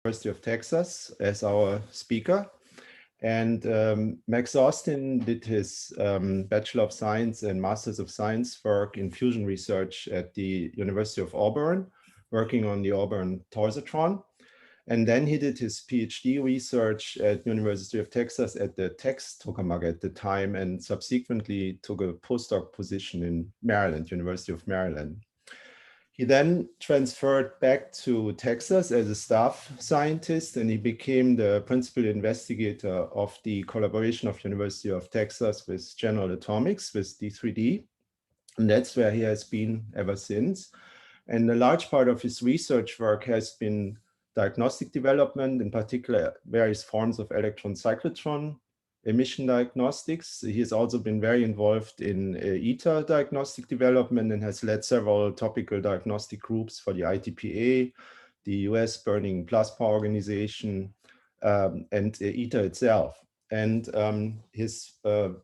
University of Texas as our speaker. And Max Austin did his Bachelor of Science and Masters of Science work in fusion research at the University of Auburn, working on the Auburn torsatron. And then he did his PhD research at University of Texas at the TEX tokamak at the time, and subsequently took a postdoc position in Maryland, University of Maryland. He then transferred back to Texas as a staff scientist, and he became the principal investigator of the collaboration of University of Texas with General Atomics, with D3D. And that's where he has been ever since. And a large part of his research work has been diagnostic development, in particular various forms of electron cyclotron emission diagnostics. He has also been very involved in ITER diagnostic development and has led several topical diagnostic groups for the ITPA, the US Burning Plasma Organization, and ITER itself. And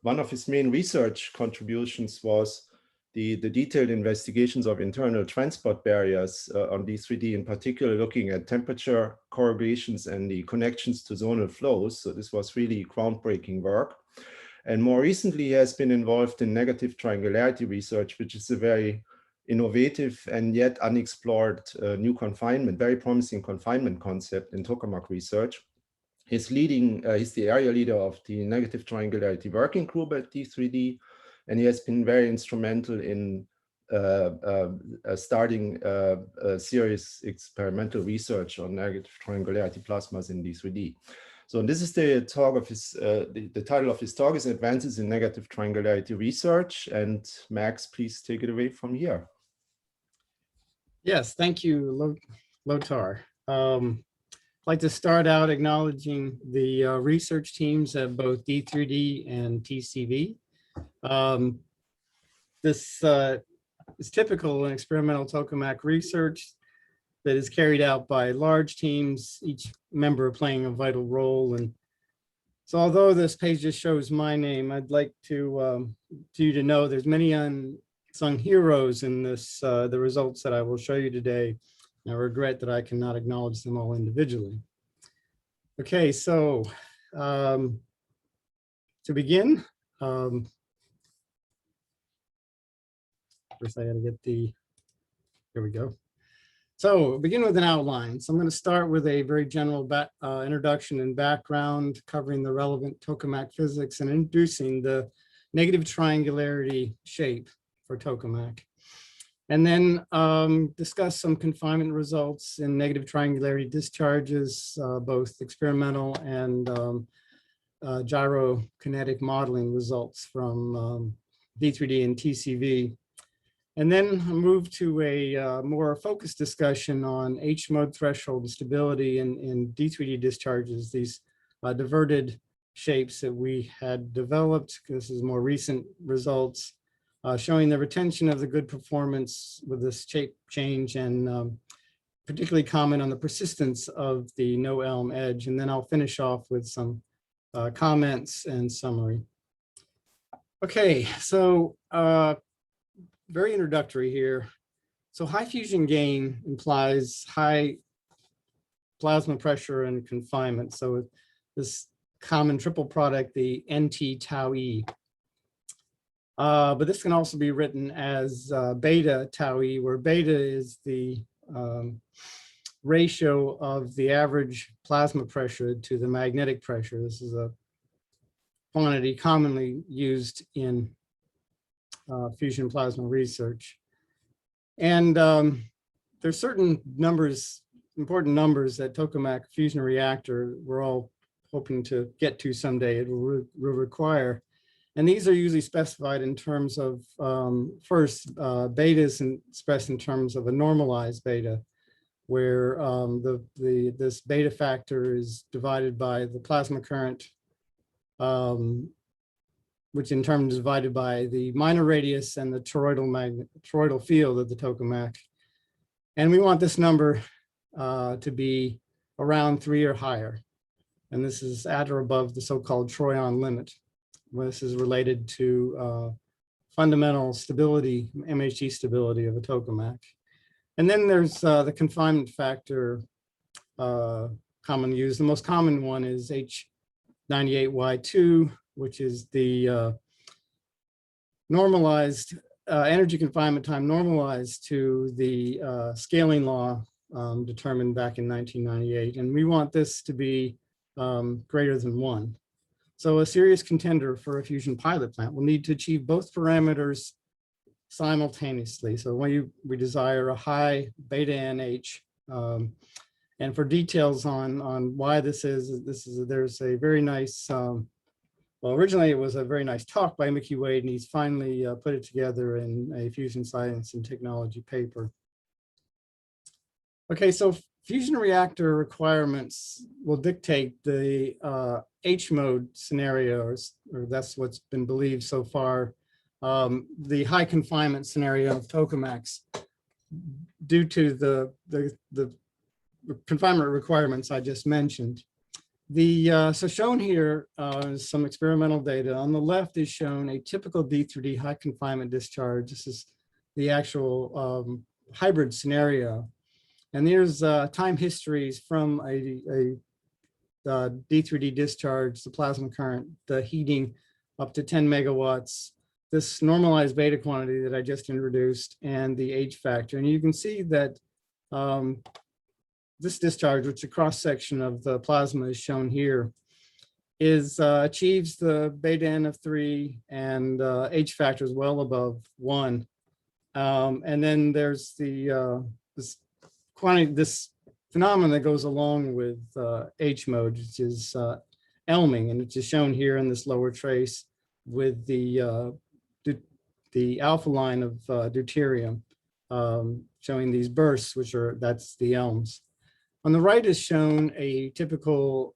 one of his main research contributions was the detailed investigations of internal transport barriers on D3D, in particular looking at temperature correlations and the connections to zonal flows. So this was really groundbreaking work. And more recently, he has been involved in negative triangularity research, which is a very innovative and yet unexplored new confinement, very promising confinement concept in tokamak research. He's the area leader of the negative triangularity working group at D3D, and he has been very instrumental in starting a serious experimental research on negative triangularity plasmas in D3D. So this is the talk of his, the title of his talk is Advances in Negative Triangularity Research. And Max, please take it away from here. Yes, thank you, Lothar. I'd like to start out acknowledging the research teams at both D3D and TCV. This is typical in experimental tokamak research that is carried out by large teams, each member playing a vital role. And so although this page just shows my name, I'd like to you to know there's many unsung heroes in this, the results that I will show you today. And I regret that I cannot acknowledge them all individually. Okay, so to begin, first I gotta get here we go. So begin with an outline. So I'm going to start with a very general introduction and background covering the relevant tokamak physics and introducing the negative triangularity shape for tokamak. And then discuss some confinement results in negative triangularity discharges, both experimental and gyrokinetic modeling results from D3D and TCV. And then move to a more focused discussion on H mode threshold stability in D3D discharges, these diverted shapes that we had developed. This is more recent results showing the retention of the good performance with this shape change, and particularly comment on the persistence of the no elm edge. And then I'll finish off with some comments and summary. Okay, so very introductory here. So high fusion gain implies high plasma pressure and confinement. So this common triple product, the NT tau E. But this can also be written as beta tau E, where beta is the ratio of the average plasma pressure to the magnetic pressure. This is a quantity commonly used in fusion plasma research. And there's certain numbers, important numbers that tokamak fusion reactor we're all hoping to get to someday it will require. And these are usually specified in terms of, first, beta is expressed in terms of a normalized beta, where this beta factor is divided by the plasma current, which in turn is divided by the minor radius and the toroidal field of the tokamak. And we want this number to be around 3 or higher. And this is at or above the so-called Troyon limit. This is related to fundamental stability, MHD stability of a tokamak. And then there's the confinement factor commonly used. The most common one is H98Y2, which is the normalized energy confinement time normalized to the scaling law determined back in 1998. And we want this to be greater than 1. So a serious contender for a fusion pilot plant will need to achieve both parameters simultaneously. So when we desire a high beta NH, and for details on why there's a very nice, well, originally it was a very nice talk by Mickey Wade, and he's finally put it together in a fusion science and technology paper. Okay, so fusion reactor requirements will dictate the H mode scenarios, or that's what's been believed so far. The high confinement scenario of tokamaks, due to the confinement requirements I just mentioned. So shown here is some experimental data. On the left is shown a typical D3D high confinement discharge. This is the actual hybrid scenario. And there's time histories from a D3D discharge, the plasma current, the heating up to 10 megawatts, this normalized beta quantity that I just introduced, and the H factor. And you can see that this discharge, which a cross section of the plasma is shown here, is achieves the beta N of 3 and H factors well above 1. And then there's the this phenomenon that goes along with H mode, which is elming, and it's just shown here in this lower trace with the alpha line of deuterium, showing these bursts, that's the elms. On the right is shown a typical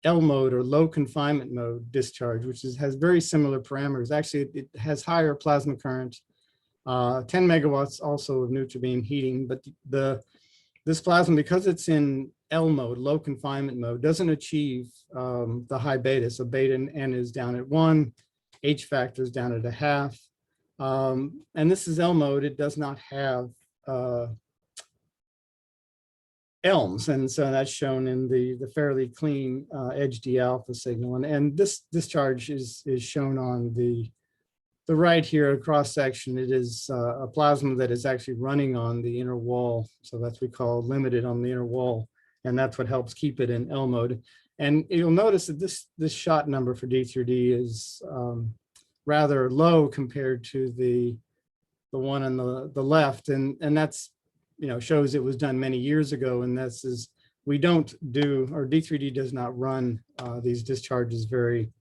L mode or low confinement mode discharge, which has very similar parameters. Actually, it has higher plasma current, 10 megawatts also of neutral beam heating, but this plasma, because it's in L mode, low confinement mode, doesn't achieve the high beta. So beta N is down at 1, H factor is down at 0.5. And this is L mode. It does not have ELMs, and so that's shown in the fairly clean edge D alpha signal. And this discharge is shown on the right here, cross section. It is a plasma that is actually running on the inner wall. So that's what we call limited on the inner wall. And that's what helps keep it in L mode. And you'll notice that this shot number for D3D is rather low compared to the one on the left. And that's, shows it was done many years ago. And this is, we don't do, or D3D does not run these discharges very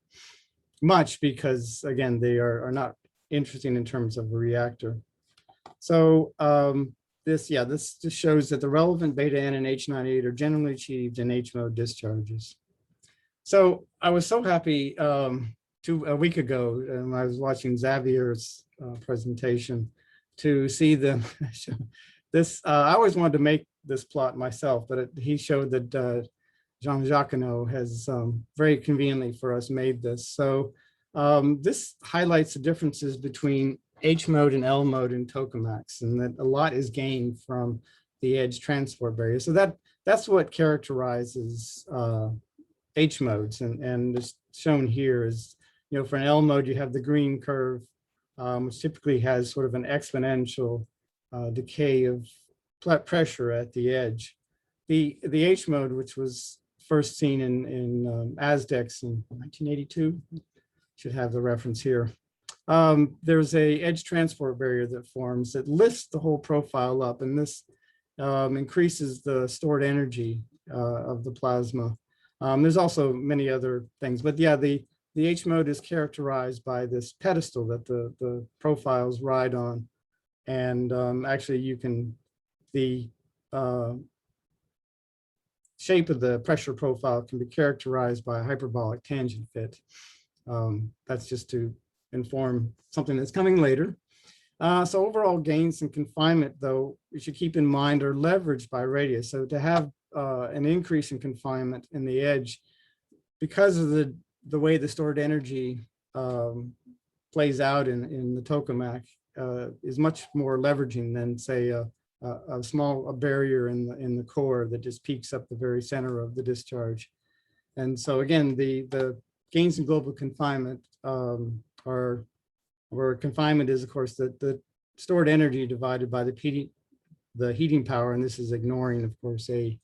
much because, again, they are not interesting in terms of a reactor. So this just shows that the relevant beta N and H98 are generally achieved in H mode discharges. So I was so happy a week ago when I was watching Xavier's presentation to see them this. I always wanted to make this plot myself, but he showed that Jean Jacquinot has very conveniently for us made this. So this highlights the differences between H mode and L mode in tokamaks, and that a lot is gained from the edge transport barrier. So that's what characterizes H modes, and it's shown here is, for an L mode, you have the green curve, which typically has sort of an exponential decay of pressure at the edge. The H mode, which was first seen in Aztecs in 1982, should have the reference here. There's a edge transport barrier that forms that lifts the whole profile up, and this increases the stored energy of the plasma. There's also many other things, but yeah, the H mode is characterized by this pedestal that the profiles ride on. And actually the shape of the pressure profile can be characterized by a hyperbolic tangent fit. That's just to inform something that's coming later. So overall gains in confinement, though, we should keep in mind are leveraged by radius. So to have an increase in confinement in the edge, because of the way the stored energy plays out in the tokamak, is much more leveraging than, say, a a barrier in the core that just peaks up the very center of the discharge. And so again, the gains in global confinement are, where confinement is, of course, the stored energy divided by the heating power, and this is ignoring, of course, a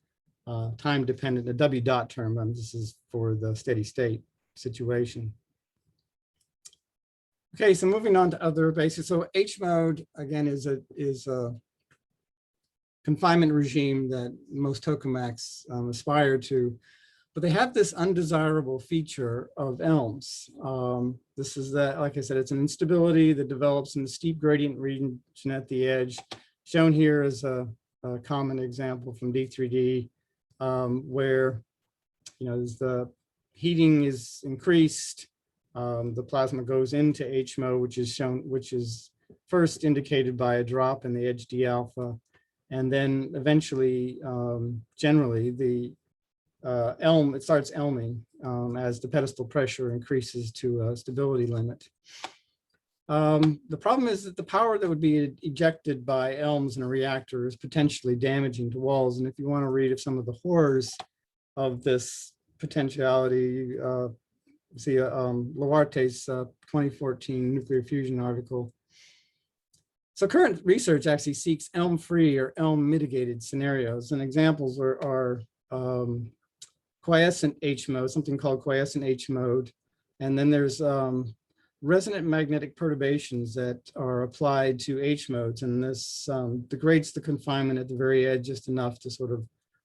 time dependent, a W dot term. This is for the steady state situation. Okay, so moving on to other basics. So H mode, again, is a confinement regime that most tokamaks aspire to, but they have this undesirable feature of ELMs. This is that, like I said, it's an instability that develops in the steep gradient region at the edge. Shown here is a common example from D3D, where, as the heating is increased, the plasma goes into H mode, which is first indicated by a drop in the edge D alpha, and then eventually, generally, the it starts elming as the pedestal pressure increases to a stability limit. The problem is that the power that would be ejected by ELMs in a reactor is potentially damaging to walls. And if you want to read of some of the horrors of this potentiality, see Lawarte's 2014 nuclear fusion article. So current research actually seeks ELM-free or ELM-mitigated scenarios, and examples are quiescent H mode, something called quiescent H mode, and then there's resonant magnetic perturbations that are applied to H modes, and this degrades the confinement at the very edge just enough to sort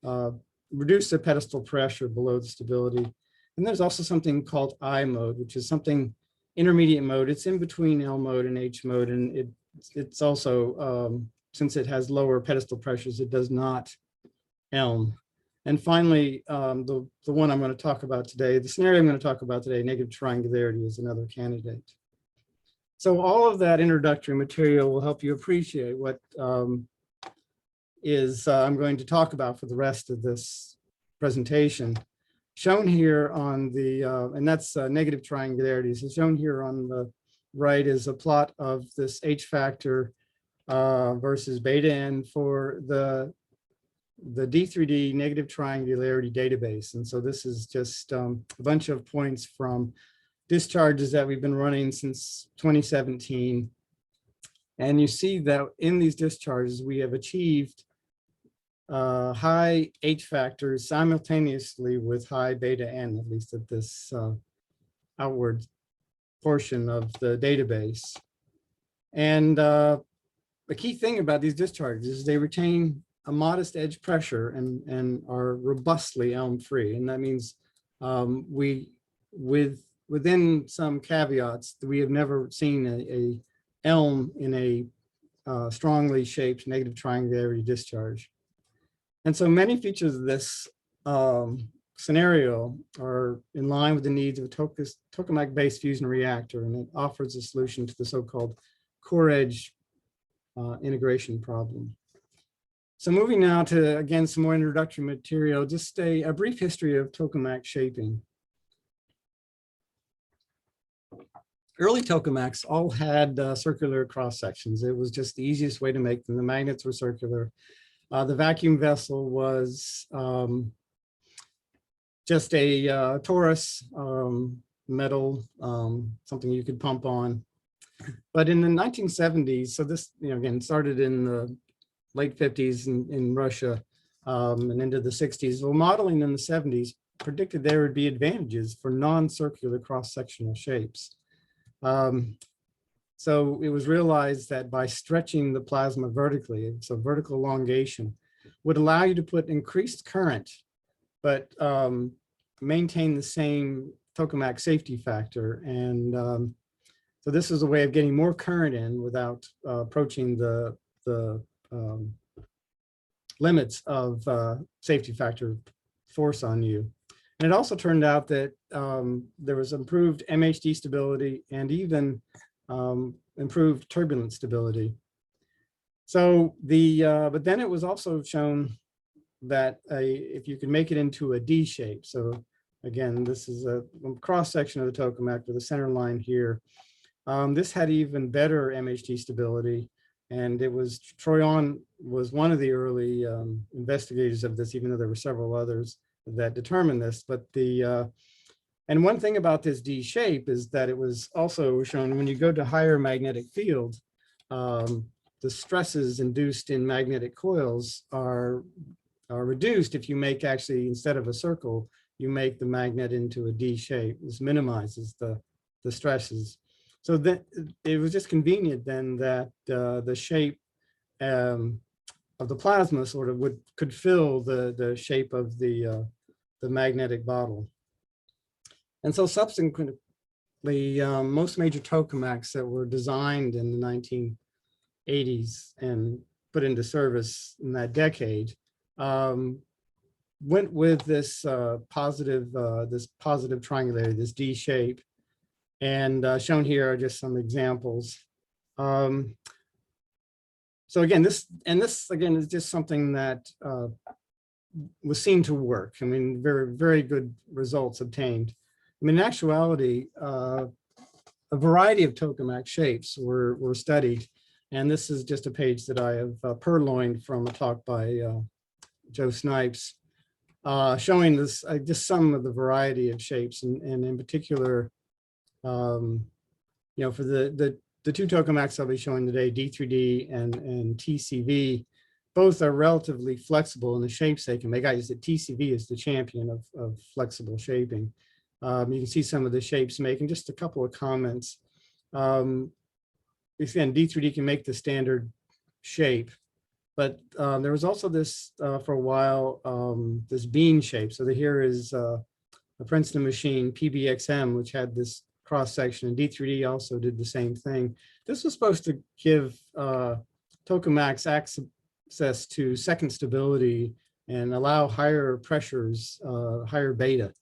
of reduce the pedestal pressure below the stability. And there's also something called I mode, which is something intermediate mode. It's in between L mode and H mode, and it's also, since it has lower pedestal pressures, it does not ELM. And finally, the one I'm going to talk about today, the scenario I'm going to talk about today, negative triangularity, is another candidate. So all of that introductory material will help you appreciate what I'm going to talk about for the rest of this presentation. Shown here on the, and that's negative triangularity. So shown here on the right is a plot of this H factor versus beta n for the D3D negative triangularity database. And so this is just a bunch of points from discharges that we've been running since 2017. And you see that in these discharges, we have achieved high H factors simultaneously with high beta n, at least at this outward portion of the database. And the key thing about these discharges is they retain a modest edge pressure and are robustly ELM-free. And that means within some caveats, we have never seen a ELM in a strongly shaped negative triangularity discharge. And so many features of this scenario are in line with the needs of a tokamak-based fusion reactor, and it offers a solution to the so-called core edge integration problem. So moving now to, again, some more introductory material, just a brief history of tokamak shaping. Early tokamaks all had circular cross sections. It was just the easiest way to make them. The magnets were circular. The vacuum vessel was just a torus metal, something you could pump on. But in the 1970s, so this, again, started in the late 50s in Russia and into the 60s. Well, modeling in the 70s predicted there would be advantages for non-circular cross-sectional shapes. So it was realized that by stretching the plasma vertically, so vertical elongation, would allow you to put increased current, but maintain the same tokamak safety factor. And so this is a way of getting more current in without approaching the limits of safety factor force on you. And it also turned out that there was improved MHD stability and even improved turbulent stability. So but then it was also shown that if you can make it into a D shape, so again, this is a cross section of the tokamak with a center line here. This had even better MHD stability And it was Troyon was one of the early investigators of this, even though there were several others that determined this. But and one thing about this D shape is that it was also shown when you go to higher magnetic field, the stresses induced in magnetic coils are reduced if you make actually, instead of a circle, you make the magnet into a D shape. This minimizes the stresses. So that it was just convenient then that the shape of the plasma sort of could fill the shape of the magnetic bottle. And so subsequently, most major tokamaks that were designed in the 1980s and put into service in that decade went with this positive triangularity, this D shape. And shown here are just some examples. So again, this again is just something that was seen to work. I mean, very, very good results obtained. I mean, in actuality, a variety of tokamak shapes were studied. And this is just a page that I have purloined from a talk by Joe Snipes, showing this just some of the variety of shapes, and in particular, you know, for the two tokamaks I'll be showing today, D3D and TCV, both are relatively flexible in the shapes they can make. I just said TCV is the champion of flexible shaping. You can see some of the shapes making, just a couple of comments. Again, D3D can make the standard shape, but there was also this, for a while, this bean shape. So here is a Princeton machine, PBXM, which had this cross section, and D3D also did the same thing. This was supposed to give tokamaks access to second stability and allow higher pressures, higher beta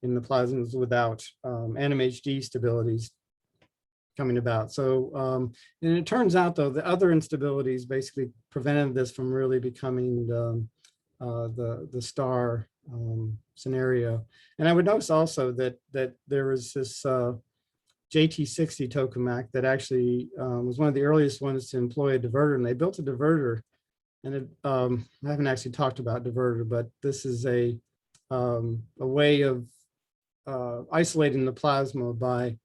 in the plasmas without NMHD stabilities coming about. So, and it turns out though, the other instabilities basically prevented this from really becoming the star scenario. And I would notice also that there was this JT60 tokamak that actually was one of the earliest ones to employ a diverter, and they built a diverter. And it, I haven't actually talked about diverter, but this is a way of isolating the plasma by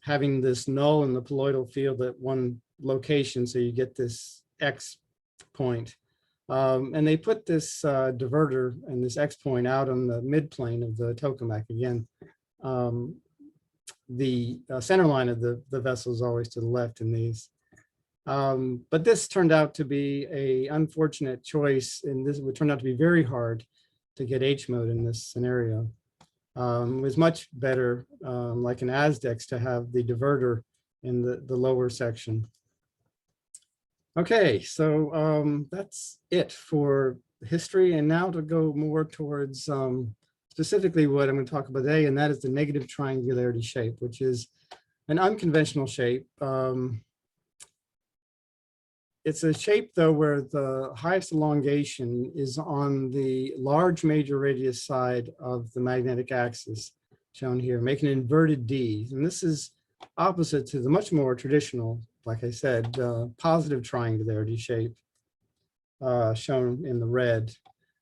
having this null in the colloidal field at one location, so you get this X point. And they put this diverter and this X point out on the midplane of the tokamak. Again, the center line of the vessel is always to the left in these. But this turned out to be an unfortunate choice, and this would turn out to be very hard to get H mode in this scenario. It was much better, like an ASDEX, to have the diverter in the lower section. Okay, so that's it for history, and now to go more towards specifically what I'm going to talk about today, and that is the negative triangularity shape, which is an unconventional shape. It's a shape, though, where the highest elongation is on the large major radius side of the magnetic axis, shown here, making an inverted D. And this is opposite to the much more traditional, like I said, positive triangularity shape, shown in the red.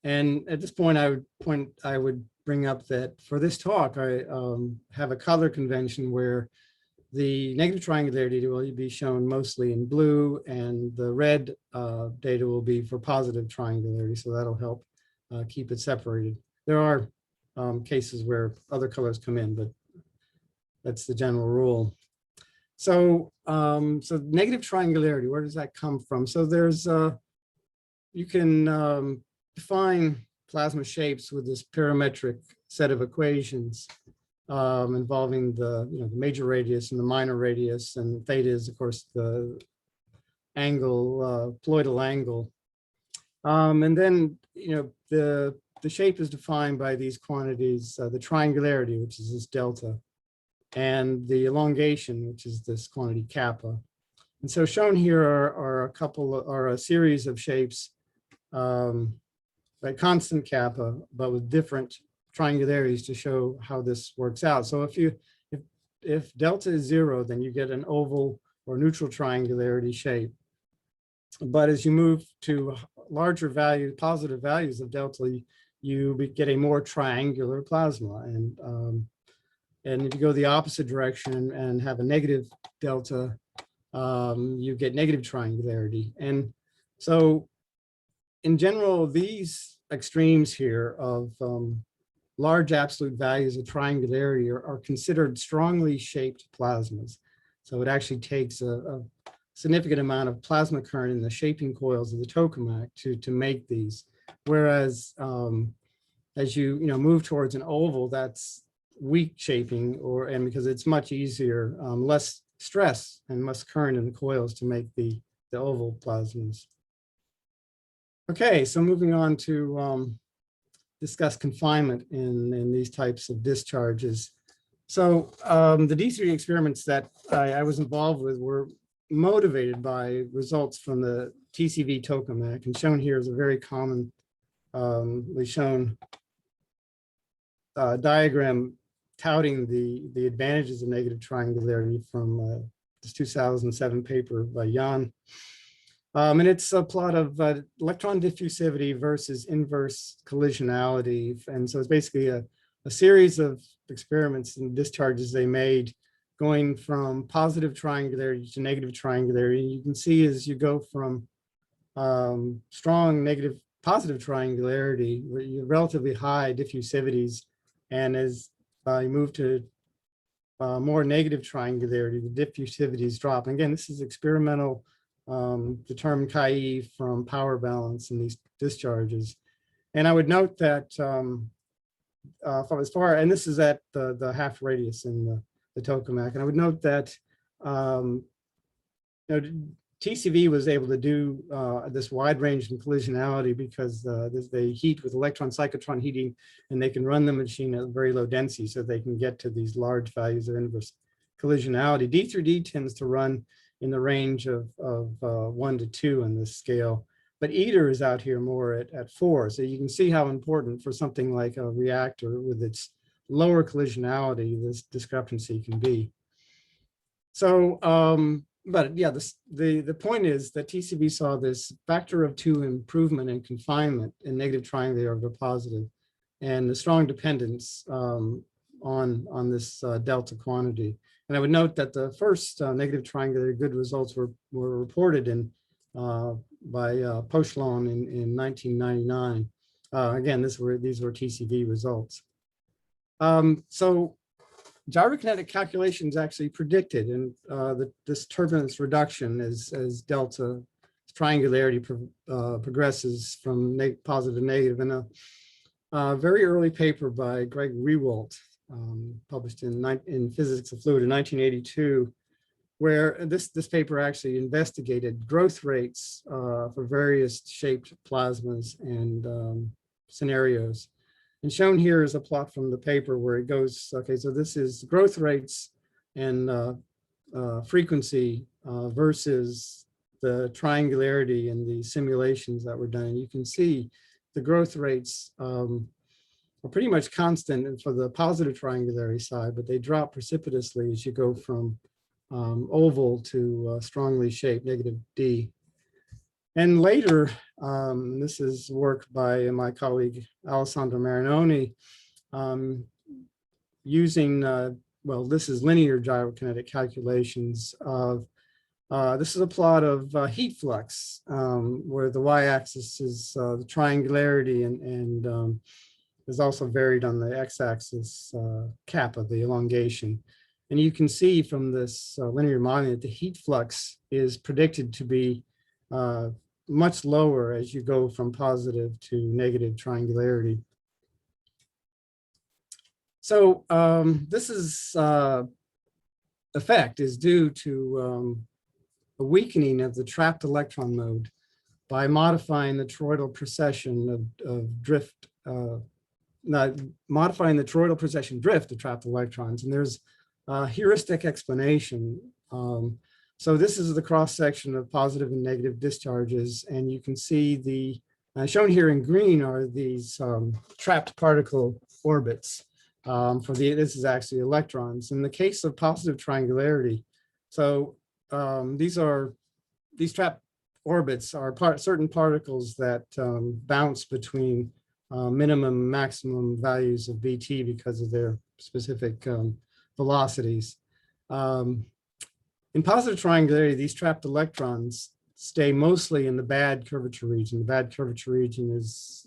And at this point, I would bring up that for this talk, I have a color convention where the negative triangularity will be shown mostly in blue, and the red data will be for positive triangularity. So that'll help keep it separated. There are cases where other colors come in, but that's the general rule. So, so negative triangularity, where does that come from? So there's, you can define plasma shapes with this parametric set of equations involving the major radius and the minor radius, and theta is of course the angle, poloidal angle. And then the shape is defined by these quantities, the triangularity, which is this delta, and the elongation, which is this quantity kappa. And so shown here are a series of shapes by constant kappa, but with different triangularities to show how this works out. So if delta is 0, then you get an oval or neutral triangularity shape. But as you move to larger values, positive values of delta, you get a more triangular plasma. And if you go the opposite direction and have a negative delta, you get negative triangularity. And so in general, these extremes here of large absolute values of triangularity are considered strongly shaped plasmas. So it actually takes a significant amount of plasma current in the shaping coils of the tokamak to make these. Whereas as you move towards an oval, that's weak shaping, and because it's much easier, less stress and less current in the coils to make the oval plasmas. Okay, so moving on to discuss confinement in these types of discharges. So the D3 experiments that I was involved with were motivated by results from the TCV tokamak, and shown here is a very commonly shown diagram touting the advantages of negative triangularity from this 2007 paper by Jan. And it's a plot of electron diffusivity versus inverse collisionality. And so it's basically a series of experiments and discharges they made going from positive triangularity to negative triangularity. And you can see as you go from strong negative positive triangularity, relatively high diffusivities, and as you move to more negative triangularity, the diffusivities drop. And again, this is experimental determined chi-e from power balance in these discharges. And I would note that from as far, and this is at the half radius in the tokamak, and I would note that TCV was able to do this wide range in collisionality because they heat with electron cyclotron heating, and they can run the machine at very low density, so they can get to these large values of inverse collisionality. D3D tends to run in the range of 1 to 2 in this scale, but ITER is out here more at 4. So you can see how important for something like a reactor with its lower collisionality, this discrepancy can be. So, but yeah, the point is that TCV saw this factor of 2 improvement in confinement in negative triangularity over positive, and the strong dependence on this delta quantity. And I would note that the first negative triangularity good results were reported in by Pochelon in 1999. Again, these were TCV results. So gyrokinetic calculations actually predicted this turbulence reduction as delta triangularity progresses from positive to negative. In a very early paper by Greg Rewalt, published in Physics of Fluid in 1982, where this paper actually investigated growth rates for various shaped plasmas and scenarios. And shown here is a plot from the paper where it goes, okay, so this is growth rates and frequency versus the triangularity in the simulations that were done. And you can see the growth rates are pretty much constant for the positive triangularity side, but they drop precipitously as you go from oval to strongly shaped negative D. And later, this is work by my colleague Alessandro Marinoni, using, well, this is linear gyrokinetic calculations of, this is a plot of heat flux, where the y-axis is the triangularity and is also varied on the x-axis kappa, the elongation. And you can see from this linear modeling that the heat flux is predicted to be much lower as you go from positive to negative triangularity. So this is effect is due to a weakening of the trapped electron mode by modifying the toroidal precession of drift, modifying the toroidal precession drift of trapped electrons. And there's a heuristic explanation. So this is the cross section of positive and negative discharges, and you can see the shown here in green are these trapped particle orbits. This is actually electrons. In the case of positive triangularity, so these trap orbits are certain particles that bounce between minimum and maximum values of BT because of their specific velocities. In positive triangularity, these trapped electrons stay mostly in the bad curvature region. The bad curvature region is,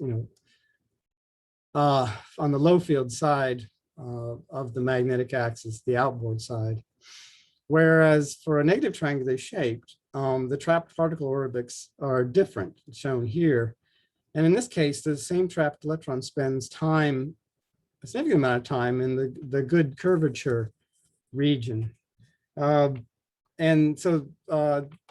on the low field side of the magnetic axis, the outboard side. Whereas for a negative triangular shape, the trapped particle orbits are different, shown here. And in this case, the same trapped electron spends time, a significant amount of time in the good curvature region. And so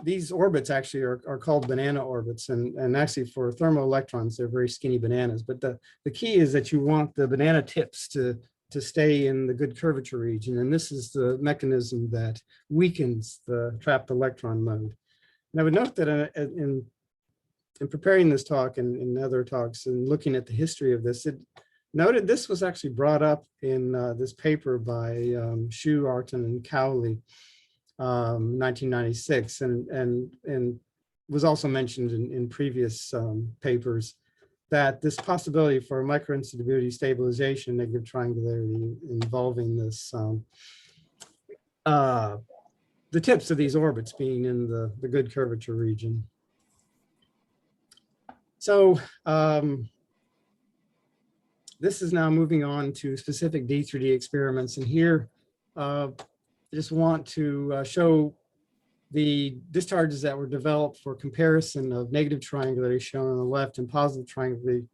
these orbits actually are called banana orbits. And actually for thermal electrons, they're very skinny bananas. But the key is that you want the banana tips to stay in the good curvature region. And this is the mechanism that weakens the trapped electron mode. And I would note that in preparing this talk and in other talks and looking at the history of this, it noted this was actually brought up in this paper by Xu, Arton, and Cowley, 1996, and was also mentioned in previous papers, that this possibility for microinstability stabilization, negative triangularity involving this, the tips of these orbits being in the good curvature region. So this is now moving on to specific D3D experiments. And here, I just want to show the discharges that were developed for comparison of negative triangularity shown on the left and positive triangularity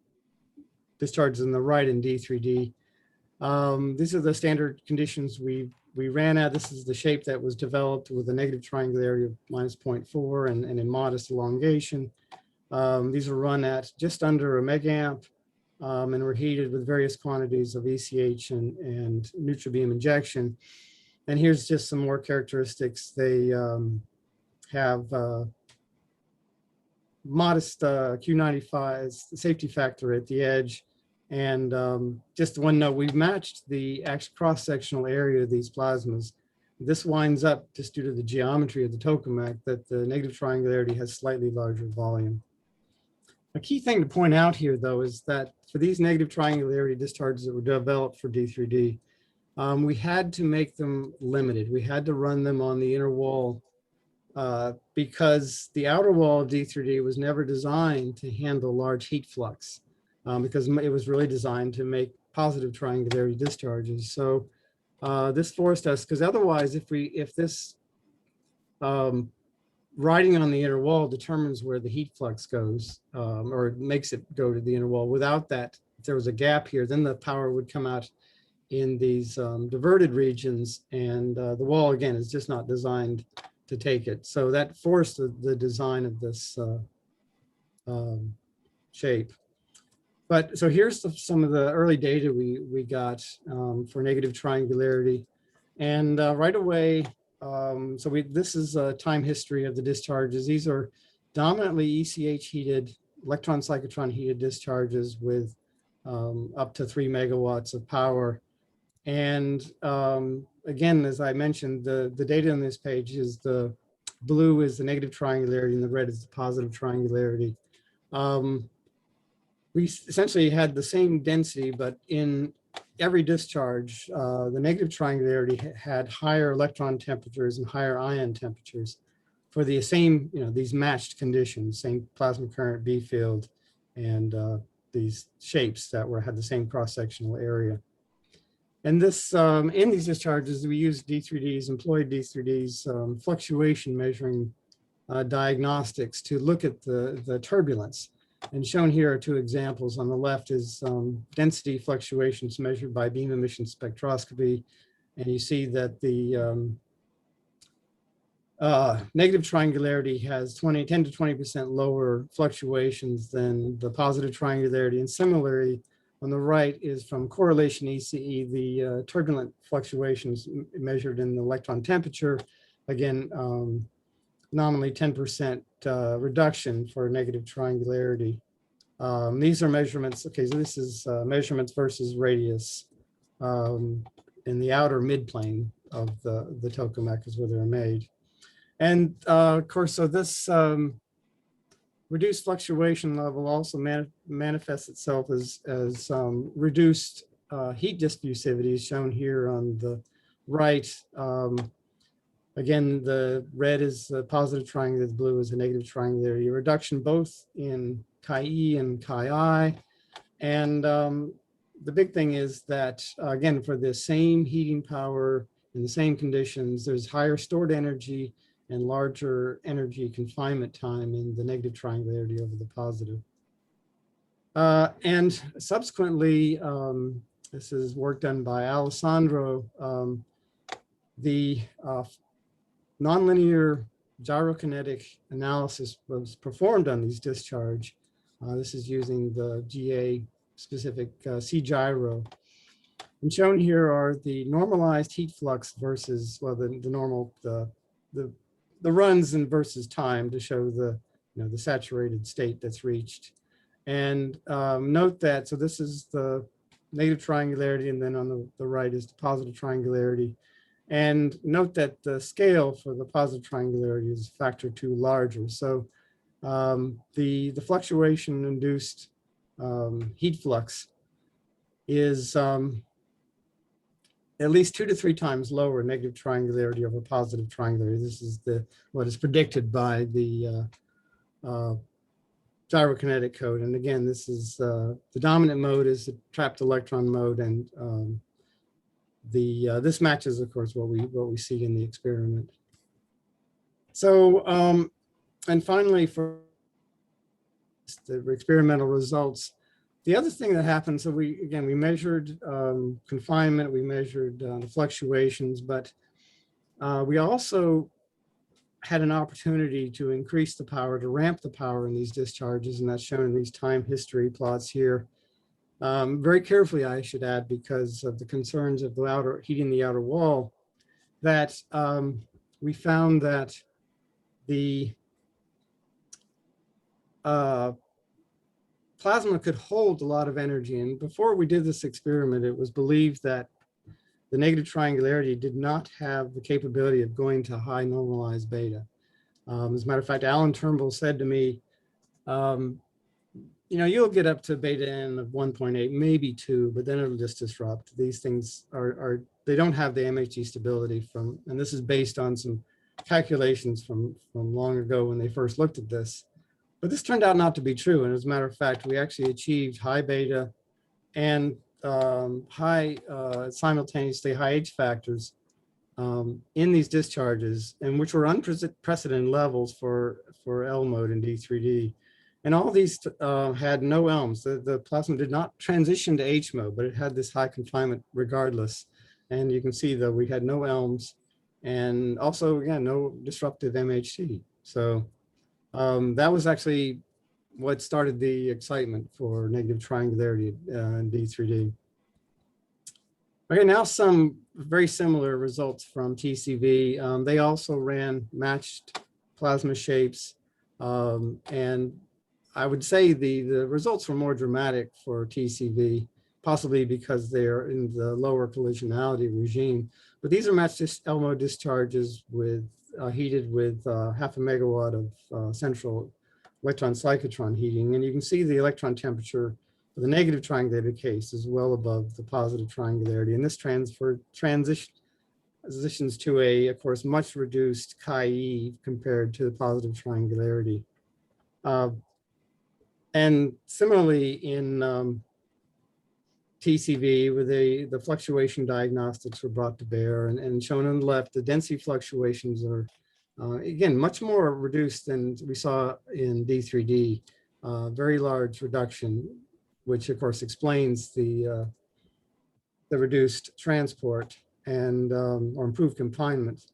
discharges on the right in D3D. These are the standard conditions we ran at. This is the shape that was developed with a negative triangularity of -0.4 and in modest elongation. These were run at just under a megaamp and were heated with various quantities of ECH and neutral beam injection. And here's just some more characteristics. They have modest Q95 safety factor at the edge. And just one note, we've matched the cross-sectional area of these plasmas. This winds up, just due to the geometry of the tokamak, that the negative triangularity has slightly larger volume. A key thing to point out here, though, is that for these negative triangularity discharges that were developed for D3D, we had to make them limited. We had to run them on the inner wall because the outer wall of D3D was never designed to handle large heat flux, because it was really designed to make positive triangularity discharges. So this forced us, because otherwise, if this riding on the inner wall determines where the heat flux goes, or makes it go to the inner wall, without that, if there was a gap here, then the power would come out in these diverted regions, and the wall, again, is just not designed to take it. So that forced the design of this shape. But so here's some of the early data we got for negative triangularity. And right away, this is a time history of the discharges. These are dominantly ECH heated, electron cyclotron heated discharges with up to 3 megawatts of power. And again, as I mentioned, the data on this page is the blue is the negative triangularity and the red is the positive triangularity. We essentially had the same density, but in every discharge, the negative triangularity had higher electron temperatures and higher ion temperatures for the same, these matched conditions, same plasma current, B field, and these shapes that had the same cross-sectional area. And this, in these discharges, we used D3Ds, employed D3Ds, fluctuation measuring diagnostics to look at the turbulence. And shown here are two examples. On the left is density fluctuations measured by beam emission spectroscopy. And you see that the negative triangularity has 10 to 20% lower fluctuations than the positive triangularity. And similarly, on the right is from correlation ECE, the turbulent fluctuations measured in the electron temperature. Again, nominally 10% reduction for negative triangularity. These are measurements. Okay, so this is measurements versus radius in the outer midplane of the tokamak is where they're made. And of course, so this reduced fluctuation level also manifests itself as reduced heat diffusivity, shown here on the right. Again, the red is the positive triangularity, the blue is the negative triangularity. A reduction both in chi-e and chi-I. And the big thing is that, again, for the same heating power in the same conditions, there's higher stored energy and larger energy confinement time in the negative triangularity over the positive. And subsequently, this is work done by Alessandro, the nonlinear gyrokinetic analysis was performed on these discharge. This is using the GA specific C-gyro. And shown here are the normalized heat flux versus, well, the normal, the runs and versus time to show the, the saturated state that's reached. And note that, so this is the negative triangularity, and then on the right is the positive triangularity. And note that the scale for the positive triangularity is a factor 2 larger. So the fluctuation induced heat flux is at least 2 to 3 times lower negative triangularity over positive triangularity. This is what is predicted by the gyrokinetic code. And again, this is the dominant mode is the trapped electron mode, and this matches, of course, what we see in the experiment. So, and finally, for the experimental results, the other thing that happened, so we measured confinement, we measured the fluctuations, but we also had an opportunity to increase the power, to ramp the power in these discharges, and that's shown in these time history plots here. Very carefully, I should add, because of the concerns of the heating the outer wall, that we found that the plasma could hold a lot of energy. And before we did this experiment, it was believed that the negative triangularity did not have the capability of going to high normalized beta. As a matter of fact, Alan Turnbull said to me, you'll get up to beta n of 1.8, maybe 2, but then it'll just disrupt. These things they don't have the MHD stability and this is based on some calculations from long ago when they first looked at this. But this turned out not to be true. And as a matter of fact, we actually achieved high beta and simultaneously high H factors in these discharges, and which were unprecedented levels for L mode and D3D. And all these had no ELMs. The plasma did not transition to H mode, but it had this high confinement regardless. And you can see that we had no ELMs, and also, again, no disruptive MHD. So that was actually what started the excitement for negative triangularity in D3D. Okay, now some very similar results from TCV. They also ran matched plasma shapes, and I would say the results were more dramatic for TCV, possibly because they're in the lower collisionality regime. But these are matched Elmo discharges with heated with 0.5 megawatt of central electron cyclotron heating. And you can see the electron temperature for the negative triangulated case is well above the positive triangularity. And this transitions to of course, much reduced chi-e compared to the positive triangularity. And similarly in TCV, where the fluctuation diagnostics were brought to bear, and shown on the left, the density fluctuations are, again, much more reduced than we saw in D3D, very large reduction, which of course explains the reduced transport and or improved confinement.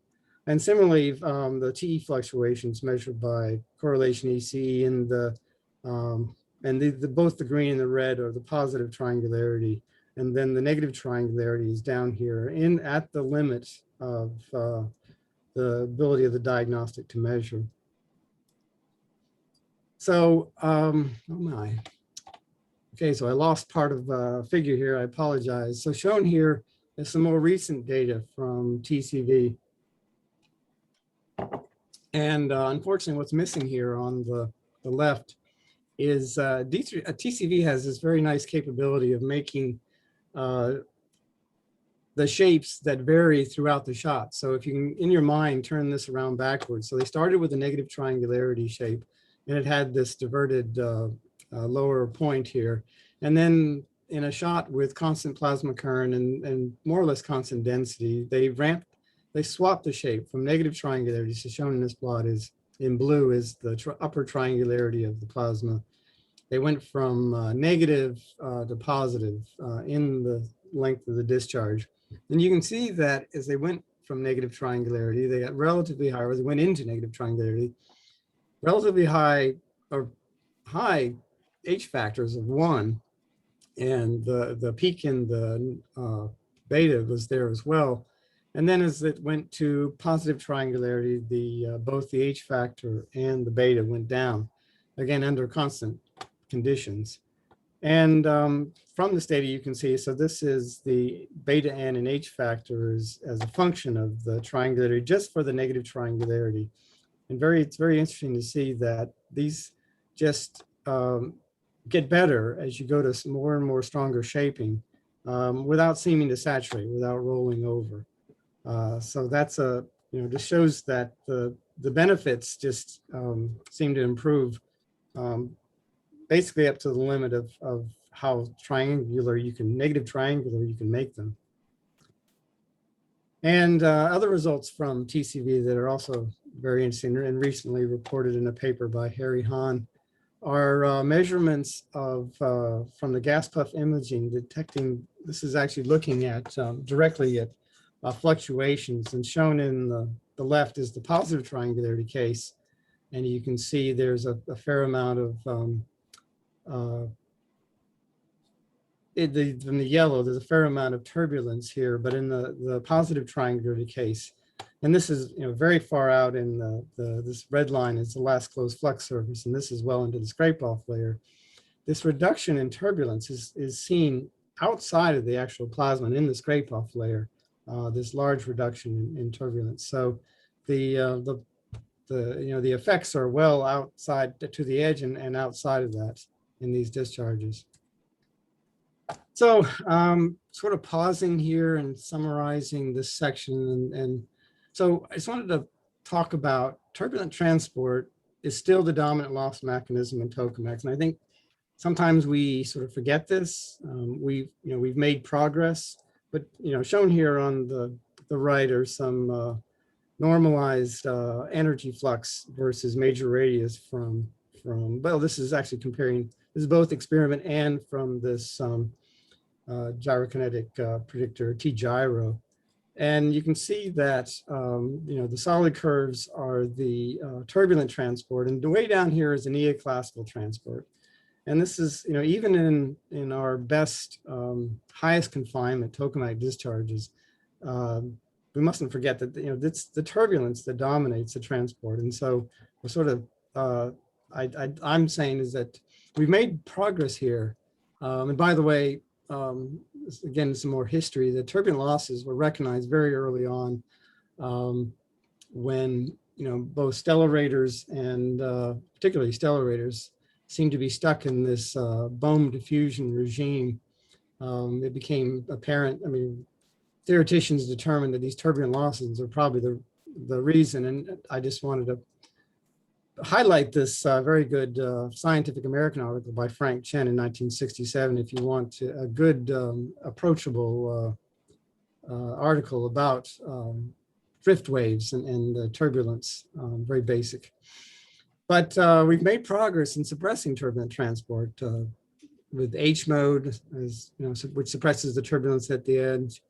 And similarly, the TE fluctuations measured by correlation ECE and both the green and the red are the positive triangularity, and then the negative triangularity is down here at the limit of the ability of the diagnostic to measure. So, oh my. Okay, so I lost part of a figure here, I apologize. So shown here is some more recent data from TCV. And unfortunately, what's missing here on the left is TCV has this very nice capability of making the shapes that vary throughout the shot. So if you can, in your mind, turn this around backwards. So they started with a negative triangularity shape, and it had this diverted lower point here. And then in a shot with constant plasma current and more or less constant density, they swapped the shape from negative triangularity, so shown in this plot is in blue is the upper triangularity of the plasma. They went from negative to positive in the length of the discharge. And you can see that as they went from negative triangularity, they got relatively high, or they went into negative triangularity, relatively high or high H factors of 1. And the peak in the beta was there as well. And then as it went to positive triangularity, both the H factor and the beta went down, again, under constant conditions. And from this data, you can see, so this is the beta N and H factors as a function of the triangularity, just for the negative triangularity. And it's very interesting to see that these just get better as you go to more and more stronger shaping without seeming to saturate, without rolling over. So that's just shows that the benefits just seem to improve basically up to the limit of how negative triangular you can make them. And other results from TCV that are also very interesting and recently reported in a paper by Harry Hahn are measurements of from the gas puff imaging detecting, this is actually looking at directly at fluctuations, and shown in the left is the positive triangularity case. And you can see there's a fair amount of in the yellow, there's a fair amount of turbulence here, but in the positive triangularity case, and this is very far out in this red line is the last closed flux surface, and this is well into the scrape-off layer. This reduction in turbulence is seen outside of the actual plasma and in the scrape-off layer, this large reduction in turbulence. So the effects are well outside to the edge and outside of that in these discharges. So sort of pausing here and summarizing this section. And so I just wanted to talk about turbulent transport is still the dominant loss mechanism in tokamaks. And I think sometimes we sort of forget this. We've made progress, but shown here on the right are some normalized energy flux versus major radius from well, this is actually comparing, this is both experiment and from this gyrokinetic predictor T-gyro. And you can see that the solid curves are the turbulent transport, and the way down here is the neoclassical transport. And this is, even in our best, highest confinement tokamak discharges, we mustn't forget that it's the turbulence that dominates the transport. And so we're sort of, I'm saying is that we've made progress here. And by the way, again, some more history. The turbulent losses were recognized very early on when both stellar-rators and particularly stellar-rators seemed to be stuck in this Bohm diffusion regime. It became apparent. I mean, theoreticians determined that these turbulent losses are probably the reason. And I just wanted to highlight this very good Scientific American article by Frank Chen in 1967, if you want a good approachable article about drift waves and turbulence, very basic. But we've made progress in suppressing turbulent transport with H mode, which suppresses the turbulence at the edge.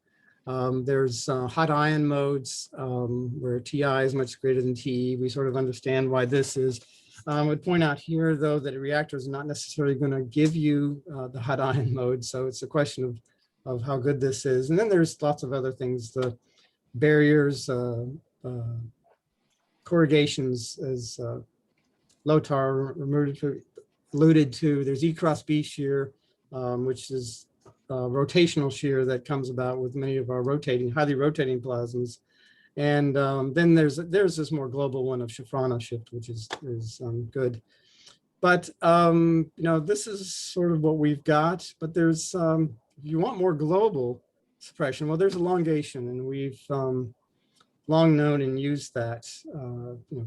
There's hot ion modes where TI is much greater than TE. We sort of understand why this is. I would point out here, though, that a reactor is not necessarily going to give you the hot ion mode. So it's a question of how good this is. And then there's lots of other things, the barriers, corrugations, as Lothar alluded to. There's E cross B shear, which is rotational shear that comes about with many of our highly rotating plasmas. And then there's this more global one of Shafrana shift, which is good. But this is sort of what we've got. But there's if you want more global suppression, well, there's elongation, and we've long known and used that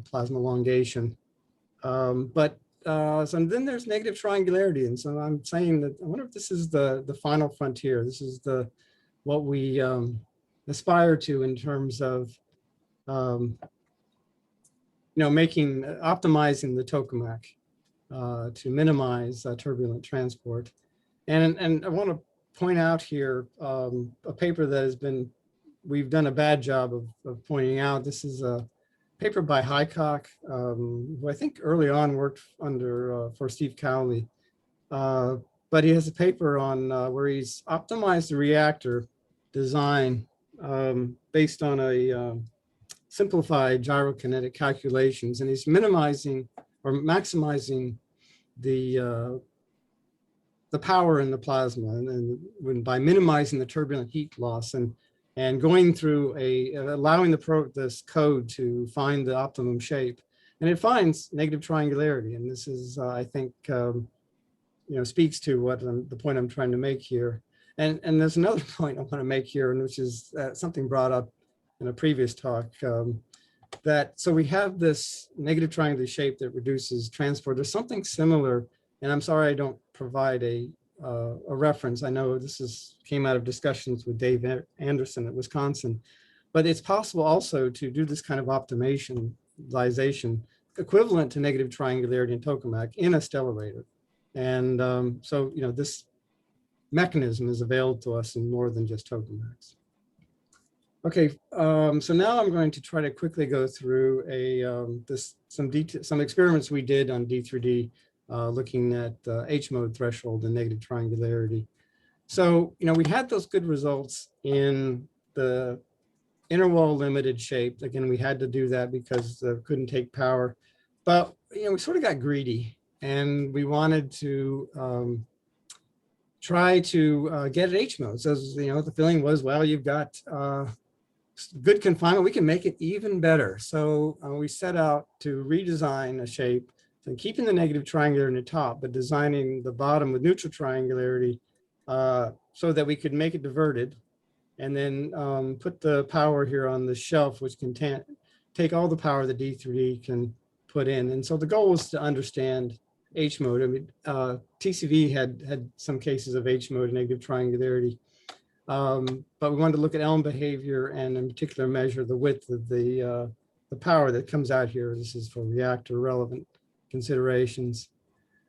plasma elongation. So then there's negative triangularity, and so I'm saying that I wonder if this is the final frontier. This is what we aspire to in terms of optimizing the tokamak to minimize turbulent transport. And I want to point out here a paper that we've done a bad job of pointing out. This is a paper by Highcock, who I think early on worked for Steve Cowley. But he has a paper on where he's optimized the reactor design based on a simplified gyrokinetic calculations, and he's minimizing or maximizing the power in the plasma, and by minimizing the turbulent heat loss, and going through allowing this code to find the optimum shape, and it finds negative triangularity. And this is, I think, speaks to the point I'm trying to make here. And there's another point I want to make here, and which is something brought up in a previous talk, so we have this negative triangular shape that reduces transport. There's something similar, and I'm sorry I don't provide a reference. I know this came out of discussions with Dave Anderson at Wisconsin, but it's possible also to do this kind of optimization equivalent to negative triangularity in tokamak in a stellarator. And so this mechanism is available to us in more than just tokamaks. Okay, so now I'm going to try to quickly go through some experiments we did on D3D, looking at H mode threshold and negative triangularity. So we had those good results in the inner wall limited shape. Again, we had to do that because couldn't take power, but we sort of got greedy, and we wanted to try to get at H mode. So the feeling was, well, you've got good confinement, we can make it even better. So we set out to redesign a shape, so keeping the negative triangular in the top, but designing the bottom with neutral triangularity so that we could make it diverted, and then put the power here on the shelf, which can take all the power that D3D can put in. And so the goal was to understand H mode. I mean, TCV had some cases of H mode negative triangularity. But we wanted to look at elm behavior, and in particular measure the width of the power that comes out here. This is for reactor relevant considerations.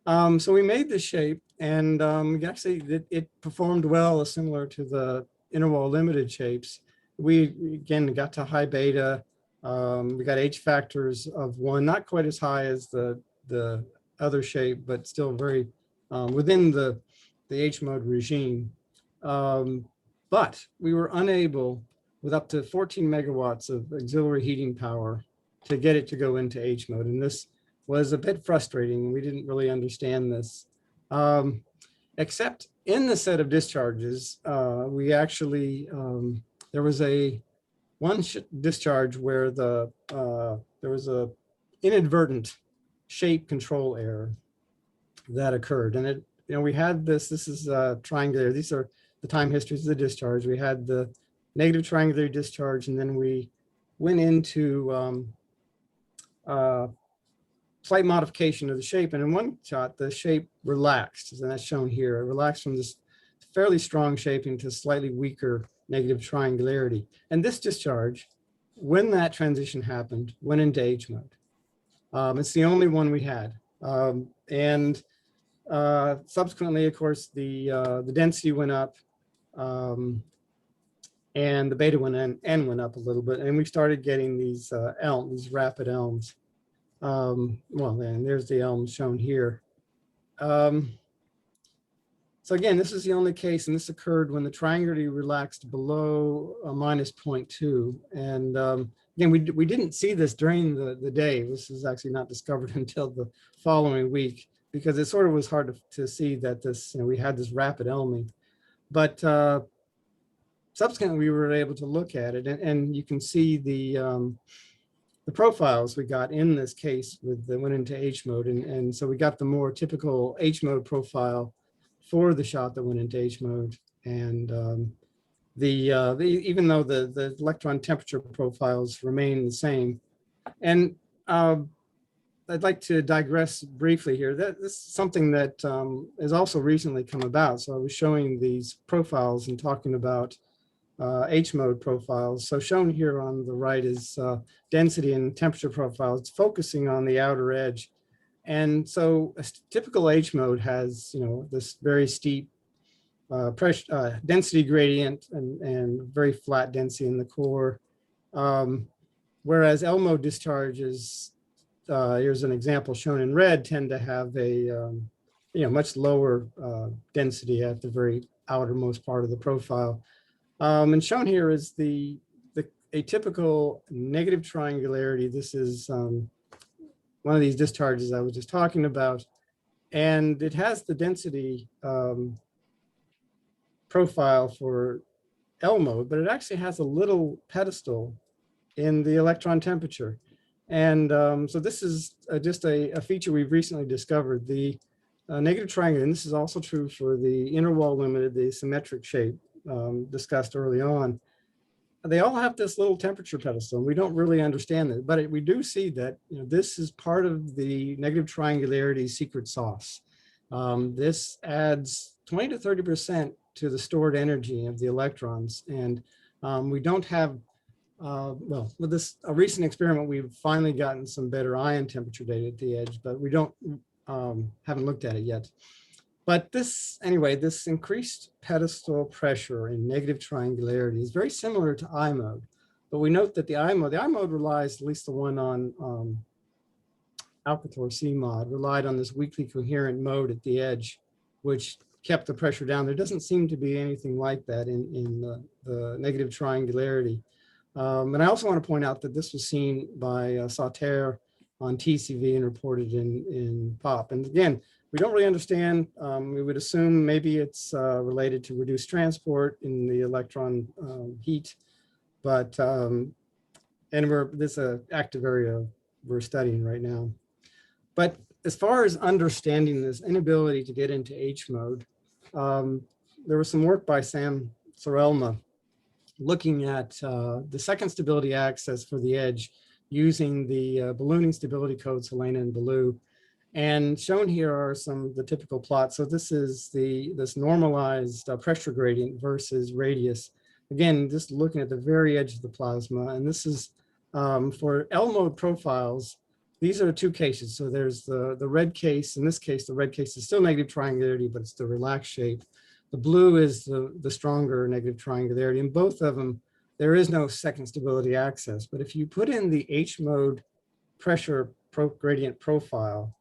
So we made this shape, and actually it performed well, similar to the inner wall limited shapes. We again got to high beta. We got H factors of 1, not quite as high as the other shape, but still very within the H mode regime. But we were unable, with up to 14 megawatts of auxiliary heating power, to get it to go into H mode. And this was a bit frustrating. We didn't really understand this. Except in the set of discharges, we actually, there was one discharge where there was a inadvertent shape control error that occurred. And we had this is triangular. These are the time histories of the discharge. We had the negative triangular discharge, and then we went into slight modification of the shape. And in one shot, the shape relaxed, and that's shown here. It relaxed from this fairly strong shaping to slightly weaker negative triangularity. And this discharge, when that transition happened, went into H mode. It's the only one we had. Subsequently, of course, the density went up, and the beta N went up a little bit, and we started getting these these rapid elms. Well, then there's the elms shown here. So again, this is the only case, and this occurred when the triangularity relaxed below -0.2. And again, we didn't see this during the day. This was actually not discovered until the following week, because it sort of was hard to see that we had this rapid elming. But subsequently, we were able to look at it, and you can see the profiles we got in this case that went into H mode. And so we got the more typical H mode profile for the shot that went into H mode. And even though the electron temperature profiles remain the same. And I'd like to digress briefly here. This is something that has also recently come about. So I was showing these profiles and talking about H mode profiles. So shown here on the right is density and temperature profiles, focusing on the outer edge. And so a typical H mode has, this very steep pressure density gradient and very flat density in the core. Whereas L mode discharges, here's an example shown in red, tend to have a much lower density at the very outermost part of the profile. And shown here is a typical negative triangularity. This is one of these discharges I was just talking about, and it has the density profile for L mode, but it actually has a little pedestal in the electron temperature. And so this is just a feature we've recently discovered. The negative triangle, and this is also true for the inner wall limited, the symmetric shape discussed early on. They all have this little temperature pedestal, and we don't really understand it, but we do see that this is part of the negative triangularity secret sauce. This adds 20 to 30% to the stored energy of the electrons, and we don't have well, with this a recent experiment, we've finally gotten some better ion temperature data at the edge, but we don't haven't looked at it yet. But this increased pedestal pressure in negative triangularity is very similar to I mode. But we note that the I mode relies, at least the one on Alcator CMOD, relied on this weakly coherent mode at the edge, which kept the pressure down. There doesn't seem to be anything like that in the negative triangularity. And I also want to point out that this was seen by Sauter on TCV and reported in POP. And again, we don't really understand. We would assume maybe it's related to reduced transport in the electron heat, but and this is an active area we're studying right now. But as far as understanding this inability to get into H mode, there was some work by Sam Sorelma looking at the second stability access for the edge using the ballooning stability codes Helena and Ballou. And shown here are some of the typical plots. So this is this normalized pressure gradient versus radius. Again, just looking at the very edge of the plasma. And this is for L mode profiles. These are two cases. So there's the red case. In this case, the red case is still negative triangularity, but it's the relaxed shape. The blue is the stronger negative triangularity. In both of them, there is no second stability access. But if you put in the H mode pressure gradient profile,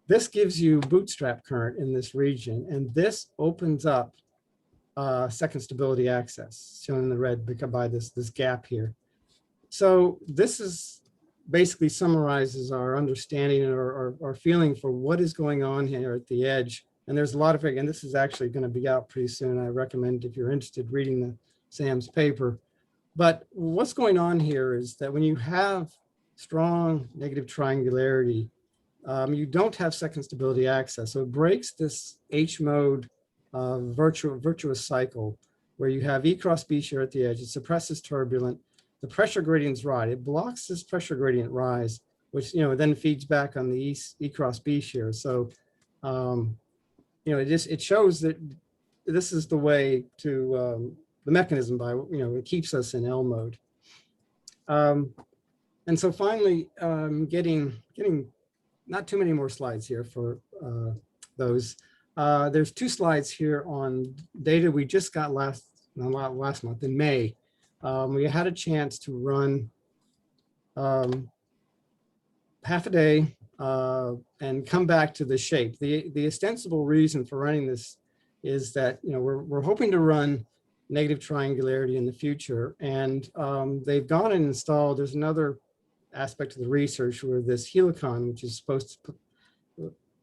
this gives you bootstrap current in this region, and this opens up second stability access, shown in the red by this gap here. So this is basically summarizes our understanding or our feeling for what is going on here at the edge. And there's a lot of, and this is actually going to be out pretty soon. I recommend, if you're interested, reading the Sam's paper. But what's going on here is that when you have strong negative triangularity, you don't have second stability access. So it breaks this H mode virtuous cycle where you have E cross B shear at the edge. It suppresses turbulent. The pressure gradient's rise. It blocks this pressure gradient rise, which then feeds back on the E cross B shear. So it shows that this is the way to the mechanism by it keeps us in L mode. And so finally, getting not too many more slides here for those. There's two slides here on data we just got last month in May. We had a chance to run half a day and come back to the shape. The ostensible reason for running this is that we're hoping to run negative triangularity in the future, and they've gone and installed. There's another aspect of the research where this helicon, which is supposed to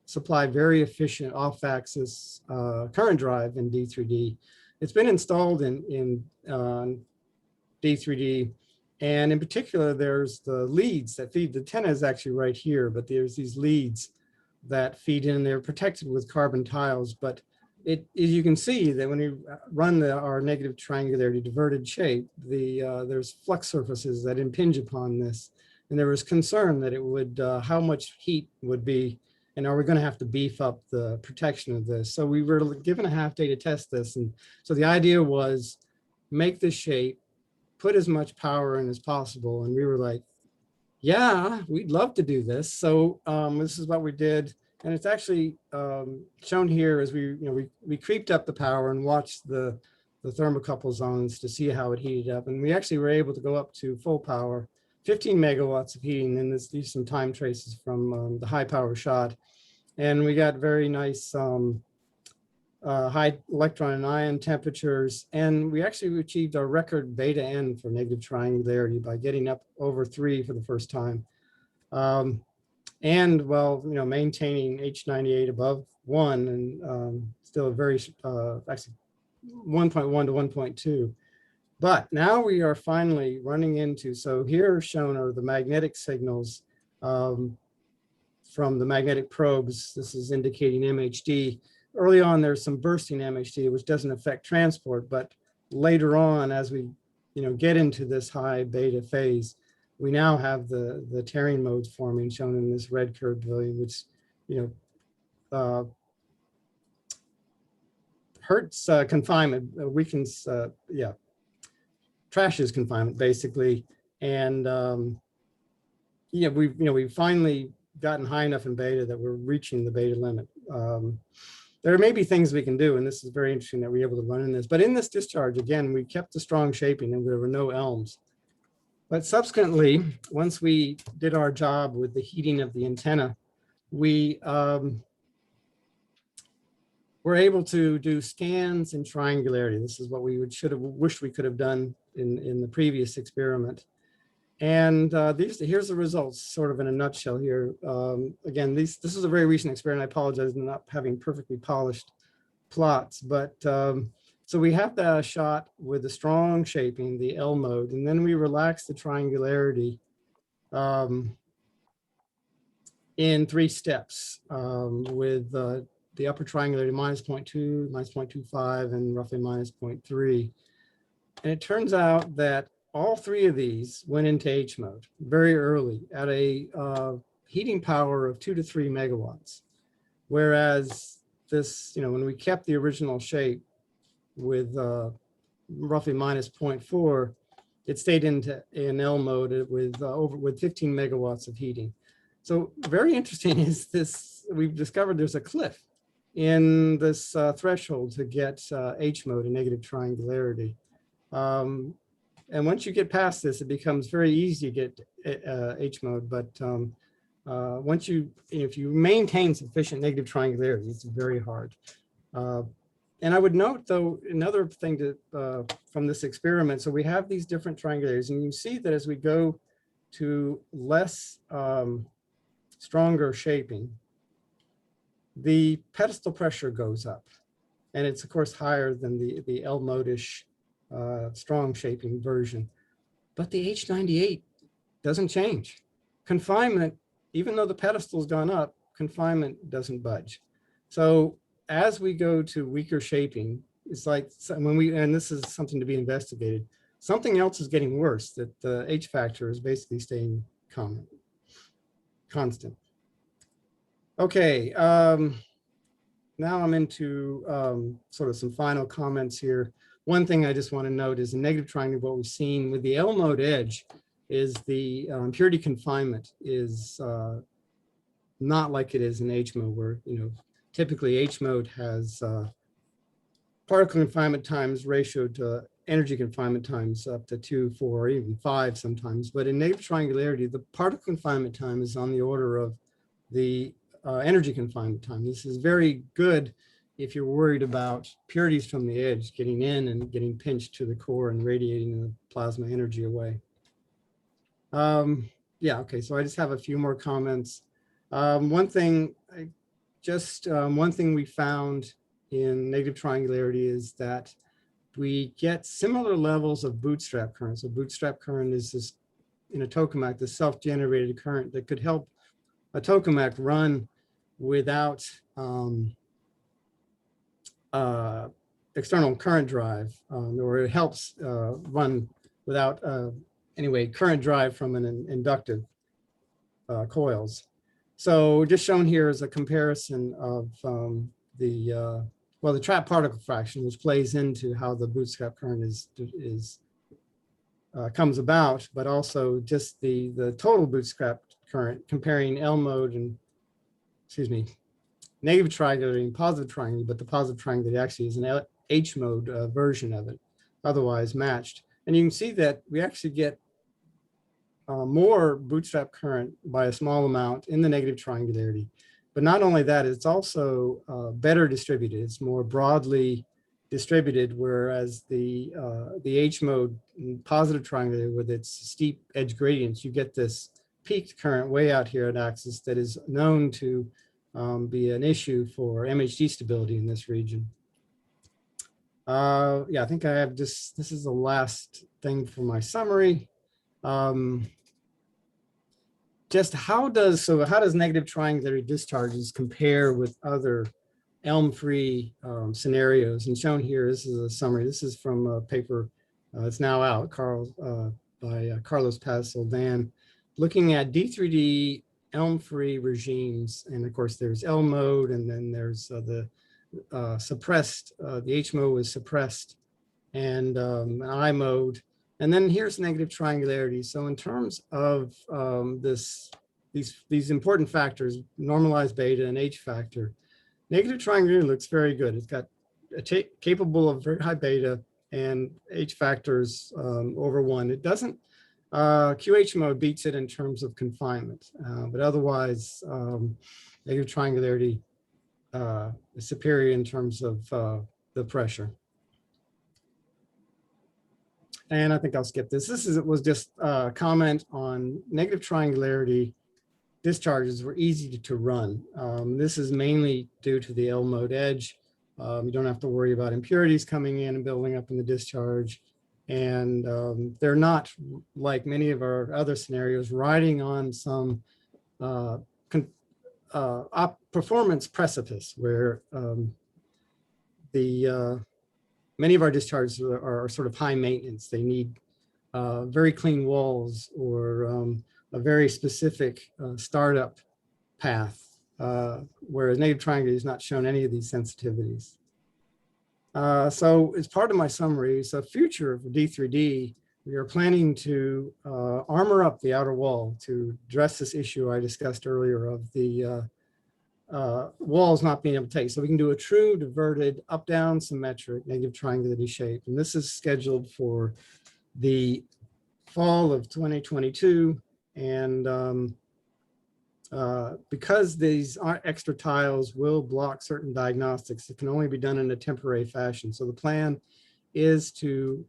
supply very efficient off-axis current drive in D3D, It's been installed in D3D. And in particular, there's the leads that feed, the antenna is actually right here, but there's these leads that feed in. They're protected with carbon tiles, but you can see that when you run our negative triangularity diverted shape, there's flux surfaces that impinge upon this. And there was concern that it would, how much heat would be, and are we going to have to beef up the protection of this? So we were given a half day to test this. And so the idea was make this shape, put as much power in as possible. And we were like, yeah, we'd love to do this. So this is what we did. And it's actually shown here as we creeped up the power and watched the thermocouple zones to see how it heated up. And we actually were able to go up to full power, 15 megawatts of heating. And these are some time traces from the high power shot. And we got very nice high electron and ion temperatures. And we actually achieved our record beta N for negative triangularity by getting up over 3 for the first time. And well, maintaining H98 above 1 and still a very, actually 1.1 to 1.2. But now we are finally running into, so here shown are the magnetic signals from the magnetic probes. This is indicating MHD. Early on, there's some bursting MHD, which doesn't affect transport, but later on, as we get into this high beta phase, we now have the tearing modes forming, shown in this red curved value, which hurts confinement, weakens, trashes confinement basically, and we've finally gotten high enough in beta that we're reaching the beta limit. There may be things we can do, and this is very interesting that we're able to run in this. But in this discharge, again, we kept the strong shaping and there were no elms. But subsequently, once we did our job with the heating of the antenna, we were able to do scans in triangularity. This is what we should have wished we could have done in the previous experiment. And here's the results, sort of in a nutshell here. Again, this is a very recent experiment. I apologize for not having perfectly polished plots, but so we have the shot with the strong shaping, the L mode, and then we relax the triangularity in 3 steps with the upper triangularity -0.2, -0.25, and roughly -0.3. And it turns out that all 3 of these went into H mode very early at a heating power of 2 to 3 megawatts. Whereas this, when we kept the original shape with roughly -0.4, it stayed in L mode with 15 megawatts of heating. So very interesting is this, we've discovered there's a cliff in this threshold to get H mode and negative triangularity. And once you get past this, it becomes very easy to get H mode. But once if you maintain sufficient negative triangularity, it's very hard. And I would note, though, another thing from this experiment. So we have these different triangularities, and you see that as we go to less stronger shaping, the pedestal pressure goes up, and it's of course higher than the L mode-ish strong shaping version. But the H98 doesn't change. Confinement, even though the pedestal's gone up, confinement doesn't budge. So as we go to weaker shaping, it's like and this is something to be investigated, something else is getting worse, that the H factor is basically staying constant. Okay, now I'm into sort of some final comments here. One thing I just want to note is the negative triangle, what we've seen with the L mode edge is the impurity confinement is not like it is in H mode, where typically H mode has particle confinement times ratio to energy confinement times up to 2, 4, or even 5 sometimes. But in negative triangularity, the particle confinement time is on the order of the energy confinement time. This is very good if you're worried about purities from the edge getting in and getting pinched to the core and radiating the plasma energy away. Yeah, okay, so I just have a few more comments. One thing we found in negative triangularity is that we get similar levels of bootstrap current. So bootstrap current is this, in a tokamak, the self-generated current that could help a tokamak run without external current drive, or it helps run without, anyway, current drive from an inductive coils. So just shown here is a comparison of the trap particle fraction, which plays into how the bootstrap current comes about, but also just the total bootstrap current comparing L mode and, negative triangularity and positive triangularity, but the positive triangularity actually is an H mode version of it, otherwise matched. And you can see that we actually get more bootstrap current by a small amount in the negative triangularity. But not only that, it's also better distributed. It's more broadly distributed, whereas the H mode positive triangularity with its steep edge gradients, you get this peaked current way out here at axis that is known to be an issue for MHD stability in this region. Yeah, I think I have this is the last thing for my summary. Just how does negative triangularity discharges compare with other Elm-free scenarios? And shown here, this is a summary. This is from a paper, it's now out, by Carlos Paz-Soldan, looking at D3D Elm-free regimes. And of course, there's L mode, and then there's the suppressed, the H mode was suppressed, and I mode. And then here's negative triangularity. So in terms of these important factors, normalized beta and H factor, negative triangularity looks very good. It's got capable of very high beta and H factors over 1. It doesn't, QH mode beats it in terms of confinement, but otherwise negative triangularity is superior in terms of the pressure. And I think I'll skip this. Was just a comment on negative triangularity discharges were easy to run. This is mainly due to the L mode edge. You don't have to worry about impurities coming in and building up in the discharge. And they're not, like many of our other scenarios, riding on some performance precipice where many of our discharges are sort of high maintenance. They need very clean walls or a very specific startup path, whereas negative triangularity has not shown any of these sensitivities. So as part of my summary, so future for D3D, we are planning to armor up the outer wall to address this issue I discussed earlier of the walls not being able to take. So we can do a true diverted up-down symmetric negative triangularity shape. And this is scheduled for the fall of 2022. And because these extra tiles will block certain diagnostics, it can only be done in a temporary fashion. So the plan is to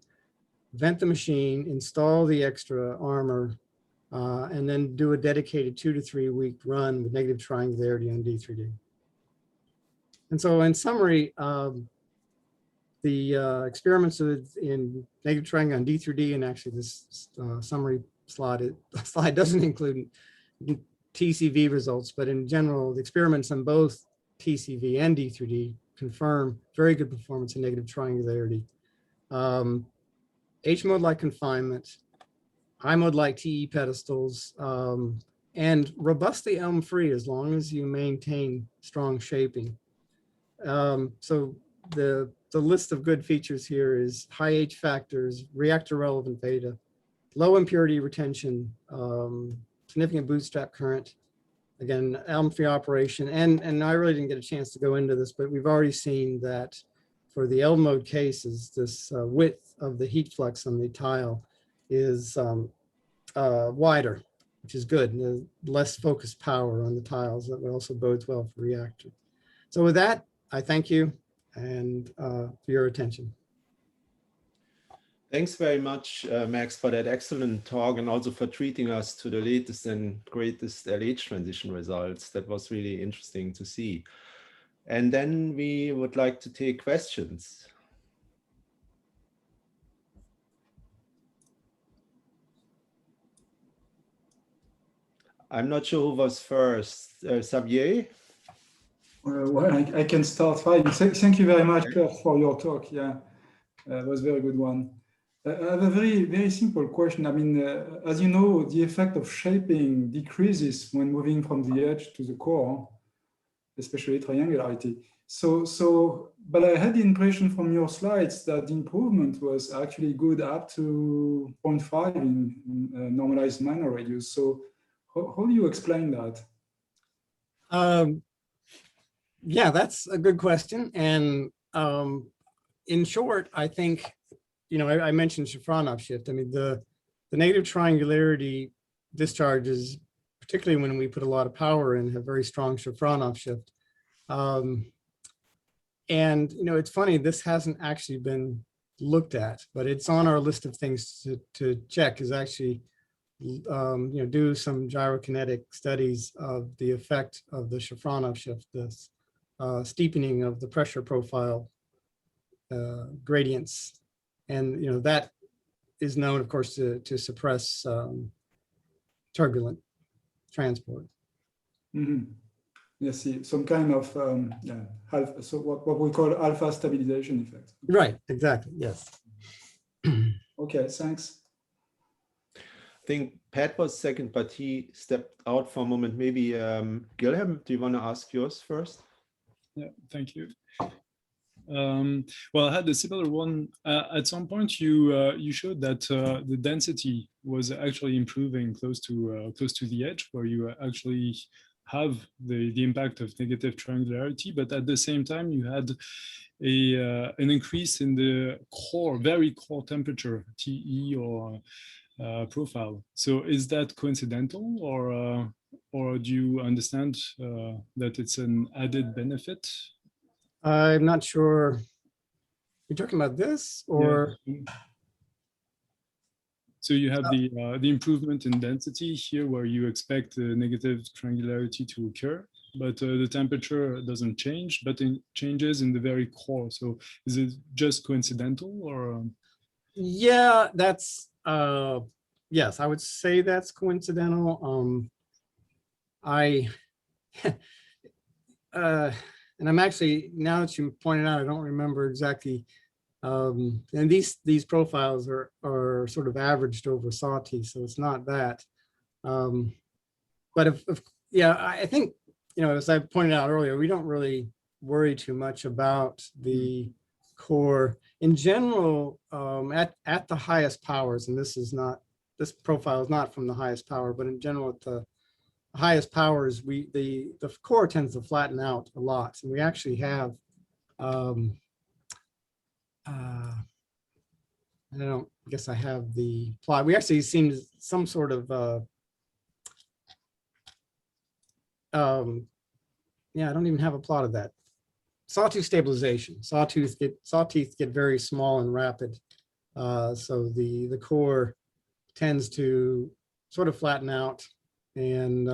vent the machine, install the extra armor, and then do a dedicated 2 to 3 week run with negative triangularity on D3D. And so in summary, the experiments in negative triangle on D3D, and actually this summary slide doesn't include TCV results, but in general, the experiments on both TCV and D3D confirm very good performance in negative triangularity. H mode-like confinement, I mode-like TE pedestals, and robustly elm-free as long as you maintain strong shaping. So the list of good features here is high H factors, reactor-relevant beta, low impurity retention, significant bootstrap current, again, elm-free operation. And I really didn't get a chance to go into this, but we've already seen that for the L mode cases, this width of the heat flux on the tile is wider, which is good. And less focused power on the tiles. That also bodes well for reactor. So with that, I thank you and for your attention. Thanks very much, Max, for that excellent talk and also for treating us to the latest and greatest LH transition results. That was really interesting to see. And then we would like to take questions. I'm not sure who was first. Xavier? Well, I can start. Fine. Thank you very much, Kurt, for your talk. Yeah, it was a very good one. I have a very simple question. I mean, as you know, the effect of shaping decreases when moving from the edge to the core, especially triangularity. But I had the impression from your slides that the improvement was actually good up to 0.5 in normalized minor radius. So how do you explain that? Yeah, that's a good question. And in short, I think, I mentioned Shafranov shift. I mean, the negative triangularity discharges, particularly when we put a lot of power in, have very strong Shafranov shift. And, it's funny, this hasn't actually been looked at, but it's on our list of things to check, is actually, do some gyrokinetic studies of the effect of the Shafranov shift, this steepening of the pressure profile gradients. And, that is known, of course, to suppress turbulent transport. Mm-hmm. Yes, see, some kind of alpha, so what we call alpha stabilization effect. Right, exactly, yes. Okay, thanks. I think Pat was second, but he stepped out for a moment. Maybe Guilherme, do you want to ask yours first? Yeah, thank you. Well, I had a similar one. At some point, you showed that the density was actually improving close to the edge, where you actually have the impact of negative triangularity, but at the same time, you had an increase in the core, very core temperature, TE or profile. So is that coincidental, or do you understand that it's an added benefit? I'm not sure. You're talking about this, or? Yeah. So you have the improvement in density here, where you expect the negative triangularity to occur, but the temperature doesn't change, but it changes in the very core. So is it just coincidental, or? Yeah, that's yes, I would say that's coincidental. And I'm actually, now that you pointed out, I don't remember exactly. And these profiles are sort of averaged over sawtooth, so it's not that. But yeah, I think, as I pointed out earlier, we don't really worry too much about the core in general. At the highest powers, and this profile is not from the highest power, but in general at the highest powers, the core tends to flatten out a lot, and we actually have I guess I have the plot. We actually seem some sort of yeah, I don't even have a plot of that. Sawtooth stabilization. Sawteeth get very small and rapid, so the core tends to sort of flatten out, and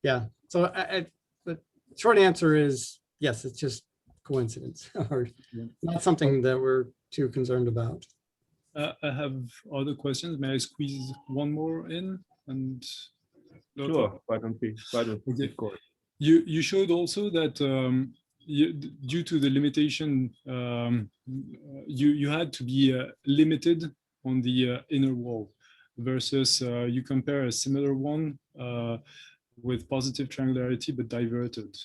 yeah. So the short answer is yes, it's just coincidence, or not something that we're too concerned about. I have other questions. May I squeeze one more in? And sure, why don't we? Okay. You showed also that due to the limitation, you had to be limited on the inner wall, versus you compare a similar one with positive triangularity but diverted.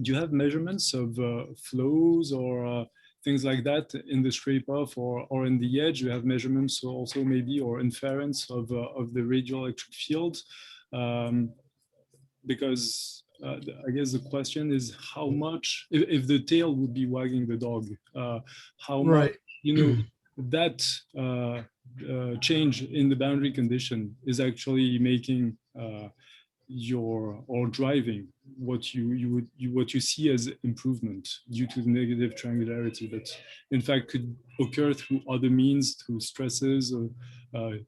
Do you have measurements of flows or things like that in the scrape off or in the edge? You have measurements also maybe, or inference of the radial electric field? Because I guess the question is how much, if the tail would be wagging the dog, how much, that change in the boundary condition is actually making driving what you see as improvement due to the negative triangularity, that in fact could occur through other means, through stresses or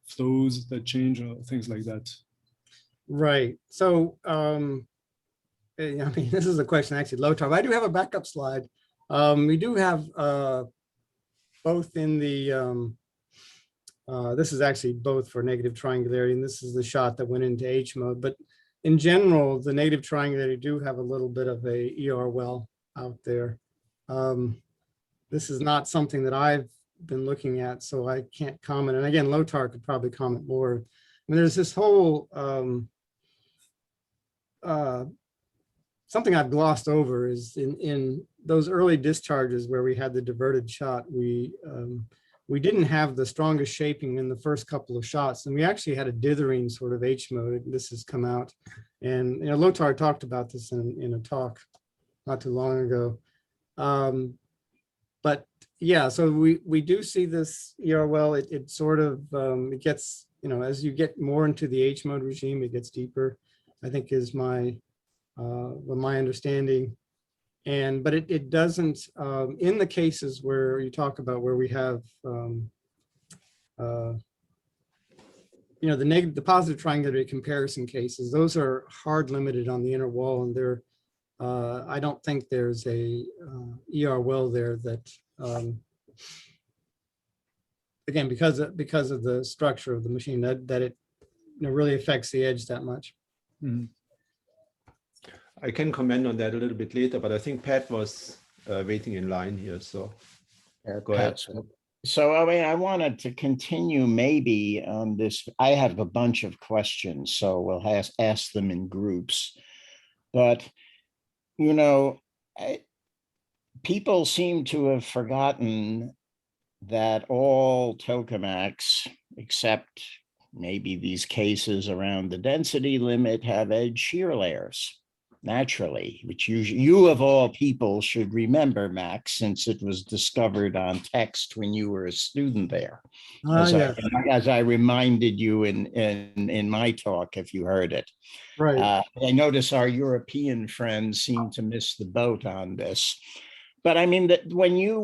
flows that change, or things like that. Right. So I mean, this is a question actually low time. I do have a backup slide. We do have both in the This is actually both for negative triangularity, and this is the shot that went into H mode. But in general, the negative triangularity do have a little bit of a ER well out there. This is not something that I've been looking at, so I can't comment. And again, Lothar could probably comment more. I mean, there's this whole something I've glossed over is in those early discharges where we had the diverted shot, we didn't have the strongest shaping in the first couple of shots, and we actually had a dithering sort of H mode. This has come out, and Lothar talked about this in a talk not too long ago. But yeah, so we do see this well. It sort of it gets, as you get more into the H mode regime, it gets deeper, I think, is my my understanding. But it doesn't, in the cases where you talk about where we have, the positive triangularity comparison cases, those are hard limited on the inner wall, and they're, I don't think there's a ER well there that, again, because of the structure of the machine, that it really affects the edge that much. Mm-hmm. I can comment on that a little bit later, but I think Pat was waiting in line here, so go ahead. So I mean, I wanted to continue maybe on this. I have a bunch of questions, so we'll ask them in groups. But, people seem to have forgotten that all tokamaks, except maybe these cases around the density limit, have edge shear layers naturally, which you of all people should remember, Max, since it was discovered on text when you were a student there. As I reminded you in my talk, if you heard it. Right. I notice our European friends seem to miss the boat on this. But I mean, that when you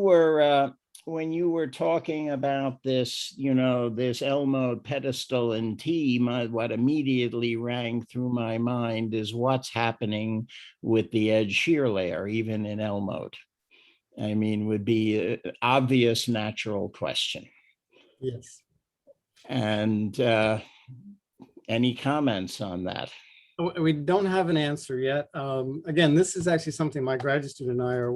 were talking about this, this L mode pedestal and T, what immediately rang through my mind is what's happening with the edge shear layer, even in L mode. I mean, would be an obvious natural question. Yes. And any comments on that? We don't have an answer yet. Again, this is actually something my graduate student and I are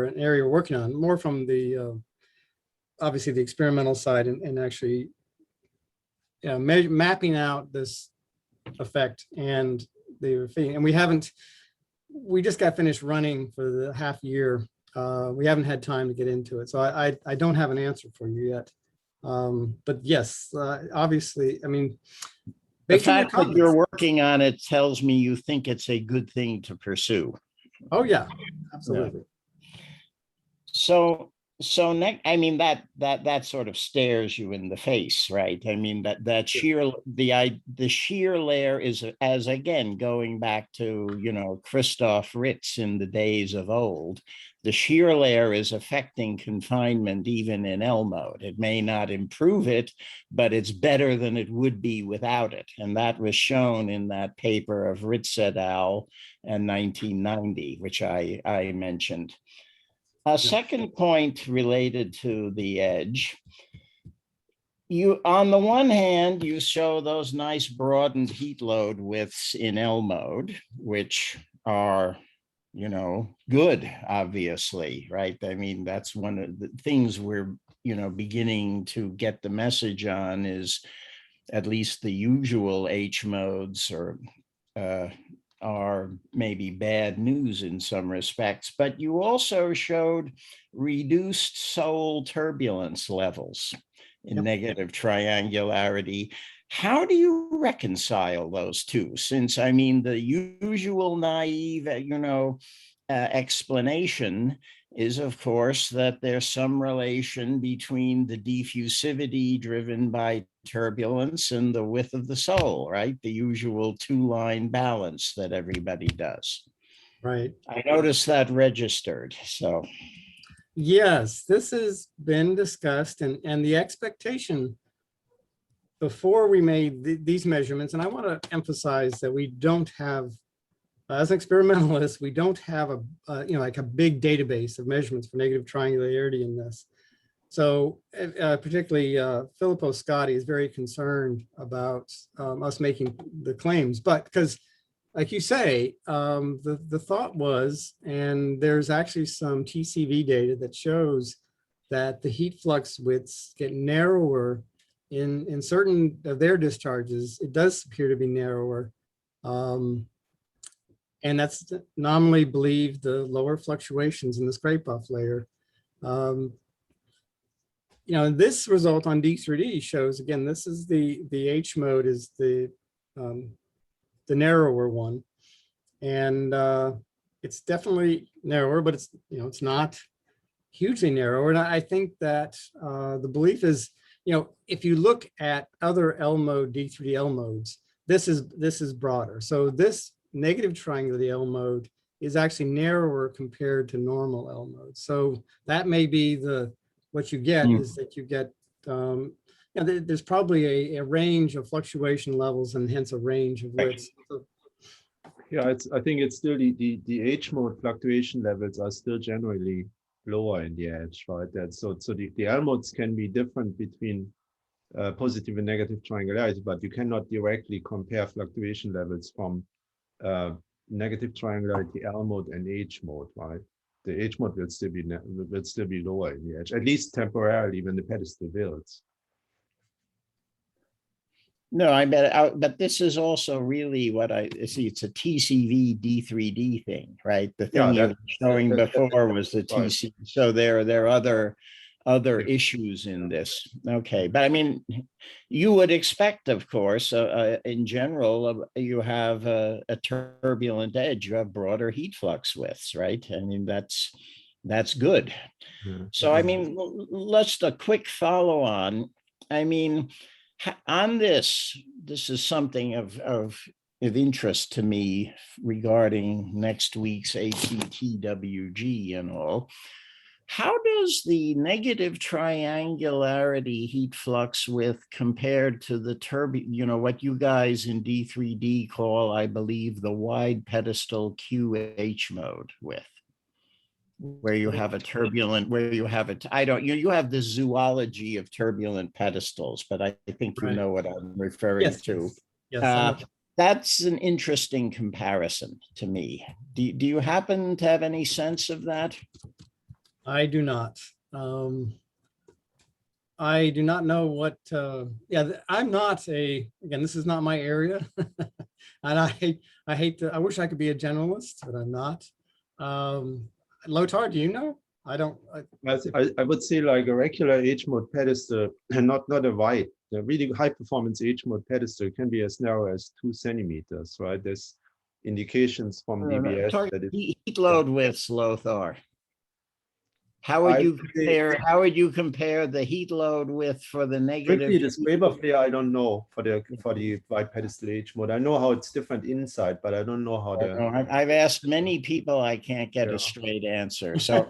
an area we're working on, more from the obviously the experimental side, and actually mapping out this effect and we just got finished running for the half year. We haven't had time to get into it, so I don't have an answer for you yet. But yes, obviously, I mean, the fact that you're working on it tells me you think it's a good thing to pursue. Oh yeah, absolutely. Yeah. So next, I mean, that sort of stares you in the face, right? I mean, the shear layer is, as again, going back to, Christoph Ritz in the days of old, the shear layer is affecting confinement even in L mode. It may not improve it, but it's better than it would be without it. And that was shown in that paper of Ritz et al. In 1990, which I mentioned. A second point related to the edge, on the one hand, you show those nice broadened heat load widths in L mode, which are, good, obviously, right? I mean, that's one of the things we're, beginning to get the message on, is at least the usual H modes are maybe bad news in some respects, but you also showed reduced Soule turbulence levels in negative triangularity. How do you reconcile those two? Since, I mean, the usual naive, explanation is, of course, that there's some relation between the diffusivity driven by turbulence and the width of the Soule, right? The usual two-line balance that everybody does. Right. I noticed that registered, so. Yes, this has been discussed, and the expectation before we made these measurements, and I want to emphasize that we don't have, as experimentalists, we don't have like a big database of measurements for negative triangularity in this. So particularly Filippo Scotti is very concerned about us making the claims, but because like you say, the thought was, and there's actually some TCV data that shows that the heat flux widths get narrower in certain of their discharges. It does appear to be narrower. And that's nominally believed the lower fluctuations in the scrape-off layer. You know, this result on D3D shows, again, this is the H mode is the narrower one. And it's definitely narrower, but it's, you know, it's not hugely narrow. And I think that the belief is, you know, if you look at other L mode, D3D L modes, this is broader. So this negative triangular L mode is actually narrower compared to normal L mode. So that may be what you get is that you get, you know, there's probably a range of fluctuation levels and hence a range of widths. So, yeah, I think it's still the H mode fluctuation levels are still generally lower in the edge, right? So the L modes can be different between positive and negative triangularity, but you cannot directly compare fluctuation levels from negative triangularity L mode and H mode, right? The H mode will still be lower in the edge, at least temporarily when the pedestal builds. No, I bet, but this is also really what I see. It's a TCV D3D thing, right? The thing you were showing before was the TC. So there are other issues in this. Okay, but I mean, you would expect, of course, in general, you have a turbulent edge. You have broader heat flux widths, right? I mean, that's good. Yeah. So I mean, let's a quick follow on. I mean, on this is something of interest to me regarding next week's ATTWG and all. How does the negative triangularity heat flux width compared to the you know, what you guys in D3D call, I believe, the wide pedestal QH mode width? Where you have a turbulent, where you have it, you have the zoology of turbulent pedestals, but I think you know what I'm referring to. Yes. That's an interesting comparison to me. Do you happen to have any sense of that? I do not. I do not know what, I'm not again, this is not my area. And I hate to, I wish I could be a generalist, but I'm not. Lothar, do you know? I don't. I would say like a regular H mode pedestal, and not a wide, a really high performance H mode pedestal can be as narrow as 2 centimeters, right? There's indications from DBS that it heat load widths, Lothar. How would you compare the heat load width for the negative? Strictly the scrape-off layer, I don't know for the wide pedestal H mode. I know how it's different inside, but I don't know how I've asked many people. I can't get a straight answer. So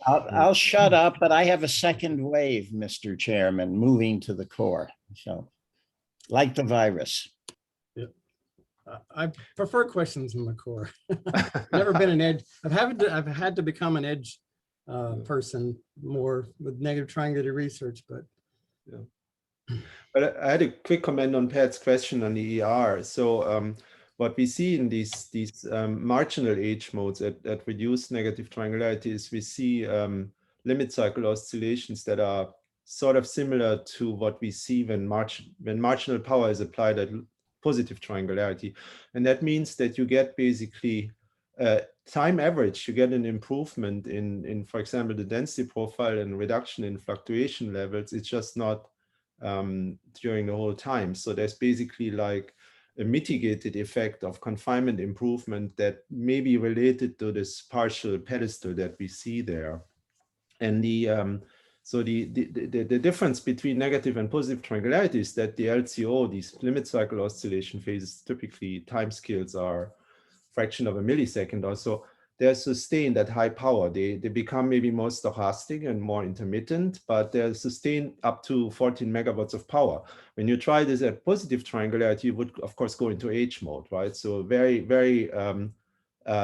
I'll shut up, but I have a second wave, Mr. Chairman, moving to the core. So like the virus. Yeah. I prefer questions in the core. Never been an edge. I've had to become an edge person more with negative triangular research, but yeah. But I had a quick comment on Pat's question on the ER. So what we see in these marginal H modes at reduced negative triangularity is we see limit cycle oscillations that are sort of similar to what we see when marginal power is applied at positive triangularity, and that means that you get basically time average, you get an improvement in, for example, the density profile and reduction in fluctuation levels. It's just not during the whole time. So there's basically like a mitigated effect of confinement improvement that may be related to this partial pedestal that we see there. And so the difference between negative and positive triangularity is that the LCO, these limit cycle oscillation phases, typically time scales are fraction of a millisecond or so, they're sustained at high power. They become maybe more stochastic and more intermittent, but they're sustained up to 14 megawatts of power. When you try this at positive triangularity, you would of course go into H mode, right? So very, very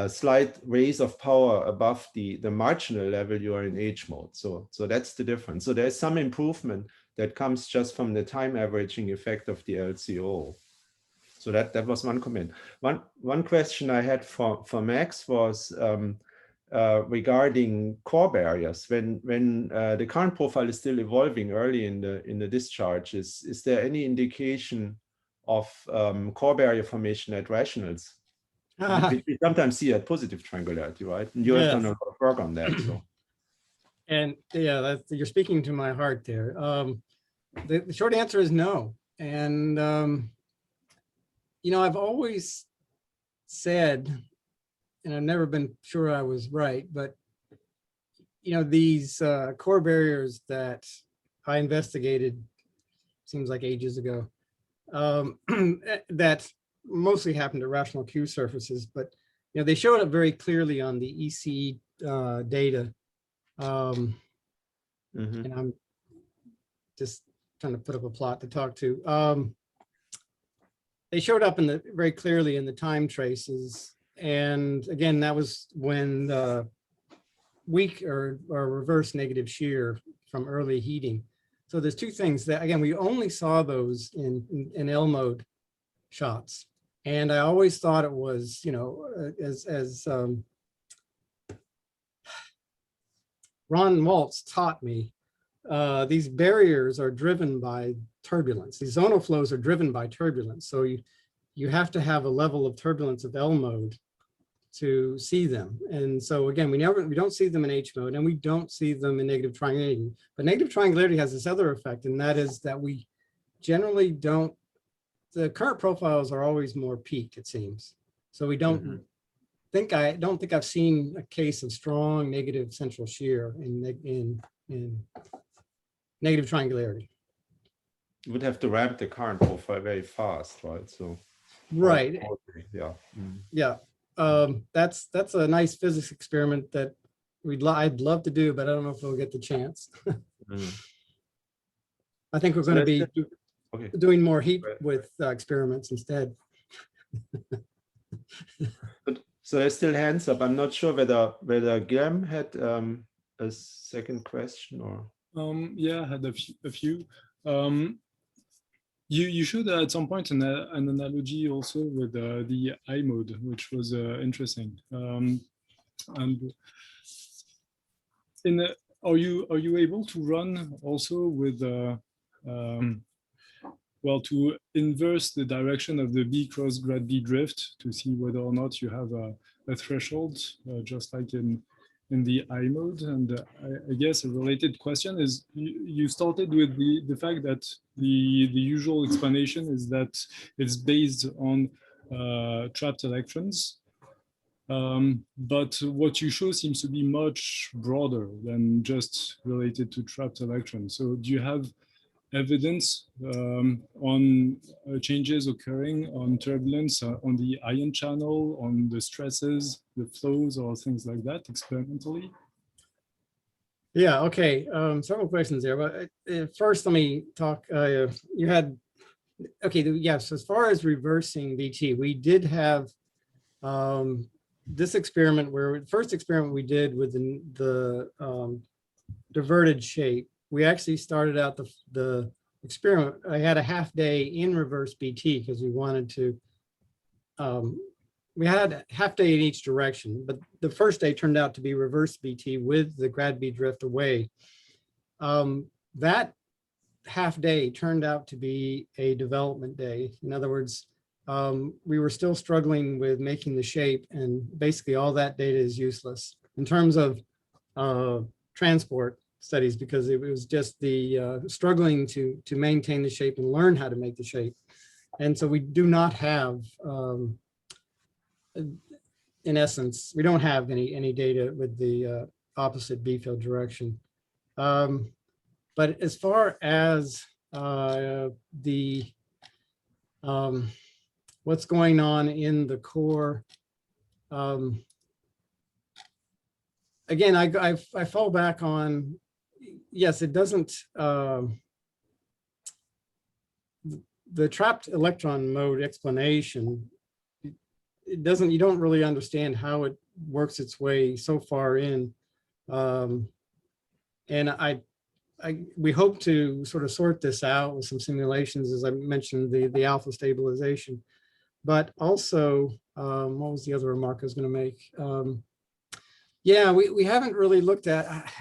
slight raise of power above the marginal level, you are in H mode. So that's the difference. So there's some improvement that comes just from the time averaging effect of the LCO. So that was one comment. One question I had for Max was regarding core barriers. When the current profile is still evolving early in the discharge, is there any indication of core barrier formation at rationals? Which we sometimes see at positive triangularity, right? And you have done a lot of work on that. So. And yeah, you're speaking to my heart there. The short answer is no. And, you know, I've always said, and I've never been sure I was right, but, you know, these core barriers that I investigated, seems like ages ago, that mostly happened to rational Q surfaces, but, you know, they showed up very clearly on the EC data. And I'm just trying to put up a plot to talk to. They showed up very clearly in the time traces. And again, that was when the weak or reverse negative shear from early heating. So there's two things that, again, we only saw those in L mode shots. And I always thought it was, you know, as Ron Waltz taught me, these barriers are driven by turbulence. These zonal flows are driven by turbulence. So you have to have a level of turbulence of L mode to see them. And so again, we don't see them in H mode, and we don't see them in negative triangularity. But negative triangularity has this other effect, and that is that we generally don't, the current profiles are always more peaked, it seems. So we don't I don't think I've seen a case of strong negative central shear in negative triangularity. You would have to ramp the current profile very fast, right? So right, yeah, yeah. That's a nice physics experiment that I'd love to do, but I don't know if we'll get the chance. I think we're going to be doing more heat with experiments instead. So there's still hands up. I'm not sure whether Guillaume had a second question or. Yeah, I had a few. You showed at some point an analogy also with the I mode, which was interesting. And are you able to run also with well, to inverse the direction of the B cross grad B drift to see whether or not you have a threshold, just like in the I mode? And I guess a related question is, you started with the fact that the usual explanation is that it's based on trapped electrons. But what you show seems to be much broader than just related to trapped electrons. So do you have evidence on changes occurring on turbulence on the ion channel, on the stresses, the flows, or things like that experimentally? Yeah, okay. Several questions there, but first let me talk. You had, okay, yes, as far as reversing VT, we did have this experiment where, first experiment we did with the diverted shape. We actually started out the experiment. I had a half day in reverse BT because we wanted to, we had a half day in each direction, but the first day turned out to be reverse BT with the grad B drift away. That half day turned out to be a development day. In other words, we were still struggling with making the shape, and basically all that data is useless in terms of transport studies, because it was just the struggling to maintain the shape and learn how to make the shape. And so we do not have, in essence, we don't have any data with the opposite B field direction. But as far as the what's going on in the core, again, I fall back on, yes, it doesn't, the trapped electron mode explanation it doesn't, you don't really understand how it works its way so far in. And we hope to sort of sort this out with some simulations, as I mentioned, the alpha stabilization, but also, what was the other remark I was going to make? Yeah, we haven't really looked at,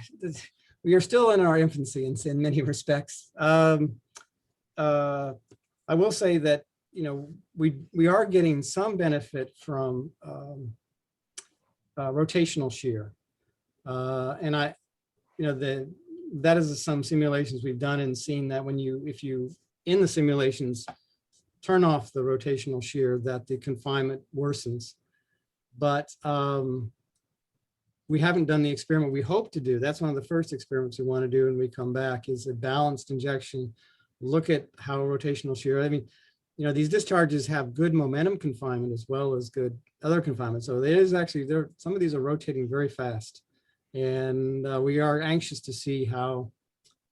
we are still in our infancy in many respects. I will say that, you know, we are getting some benefit from rotational shear. And you know, that is some simulations we've done and seen that when if you, in the simulations, turn off the rotational shear, that the confinement worsens. But we haven't done the experiment we hope to do. That's one of the first experiments we want to do when we come back, is a balanced injection. Look at how rotational shear, I mean, you know, these discharges have good momentum confinement as well as good other confinement. So it is actually, some of these are rotating very fast. And we are anxious to see how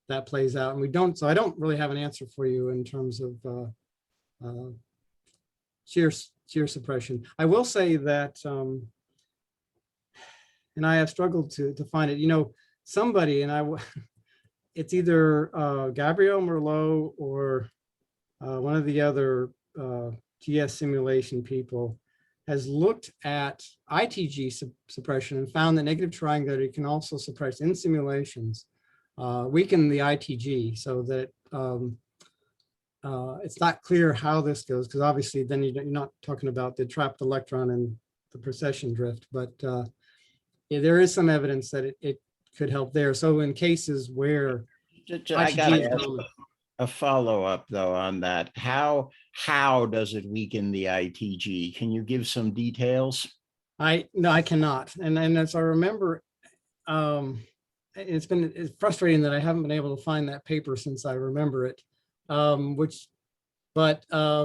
that plays out. And so I don't really have an answer for you in terms of shear suppression. I will say that, and I have struggled to find it, you know, somebody, and it's either Gabriel Merlot or one of the other GS simulation people has looked at ITG suppression and found that negative triangularity can also suppress in simulations, weaken the ITG, so that it's not clear how this goes, because obviously then you're not talking about the trapped electron and the precession drift, but yeah, there is some evidence that it could help there. So in cases where I got a follow-up though on that. How does it weaken the ITG? Can you give some details? No, I cannot. And as I remember, it's frustrating that I haven't been able to find that paper since I remember it. But I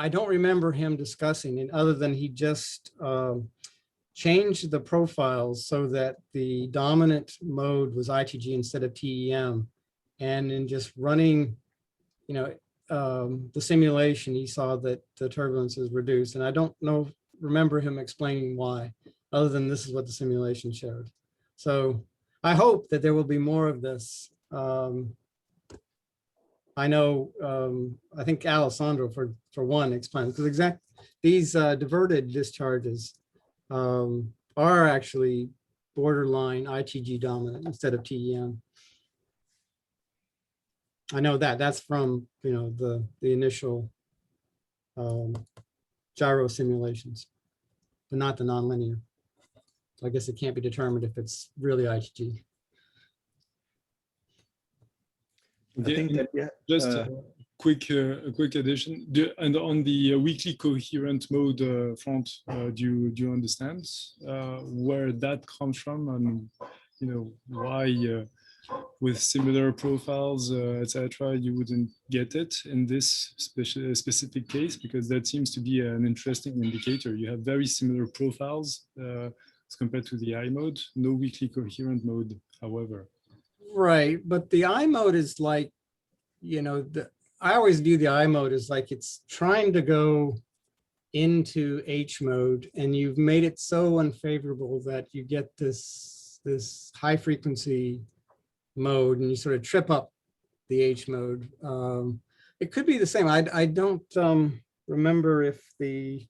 don't remember him discussing it, other than he just changed the profiles so that the dominant mode was ITG instead of TEM. And in just running, you know, the simulation, he saw that the turbulence is reduced. And I don't remember him explaining why, other than this is what the simulation showed. So I hope that there will be more of this. I know, I think Alessandro, for one, explains, because these diverted discharges are actually borderline ITG dominant instead of TEM. I know that's from, you know, the initial gyro simulations, but not the nonlinear. So I guess it can't be determined if it's really ITG. I think that, yeah, just a quick addition. And on the weakly coherent mode front, do you understand where that comes from, and you know why with similar profiles, etc., you wouldn't get it in this specific case? Because that seems to be an interesting indicator. You have very similar profiles as compared to the I mode, no weakly coherent mode, however. Right, but the I mode is like, you know, I always view the I mode as like it's trying to go into H mode, and you've made it so unfavorable that you get this high frequency mode, and you sort of trip up the H mode. It could be the same. I don't remember if the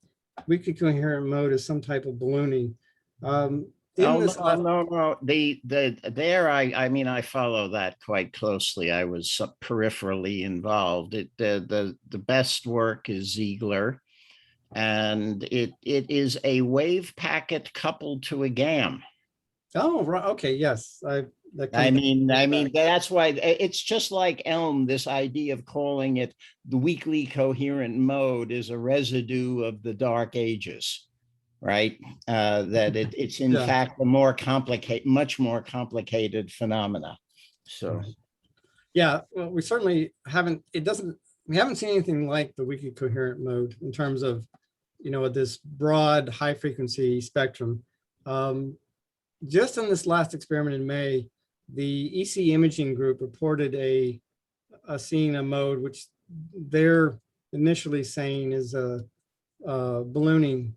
weakly coherent mode is some type of ballooning. No. I mean, I follow that quite closely. I was peripherally involved. The best work is Ziegler, and it is a wave packet coupled to a GAM. Oh, right. Okay. Yes. I mean, that's why it's just like Elm. This idea of calling it the weakly coherent mode is a residue of the Dark Ages, right? That it's in fact a much more complicated phenomena. So, yeah, well, we certainly haven't. We haven't seen anything like the weakly coherent mode in terms of, you know, this broad high frequency spectrum. Just in this last experiment in May, the EC imaging group reported seeing a mode which they're initially saying is a ballooning.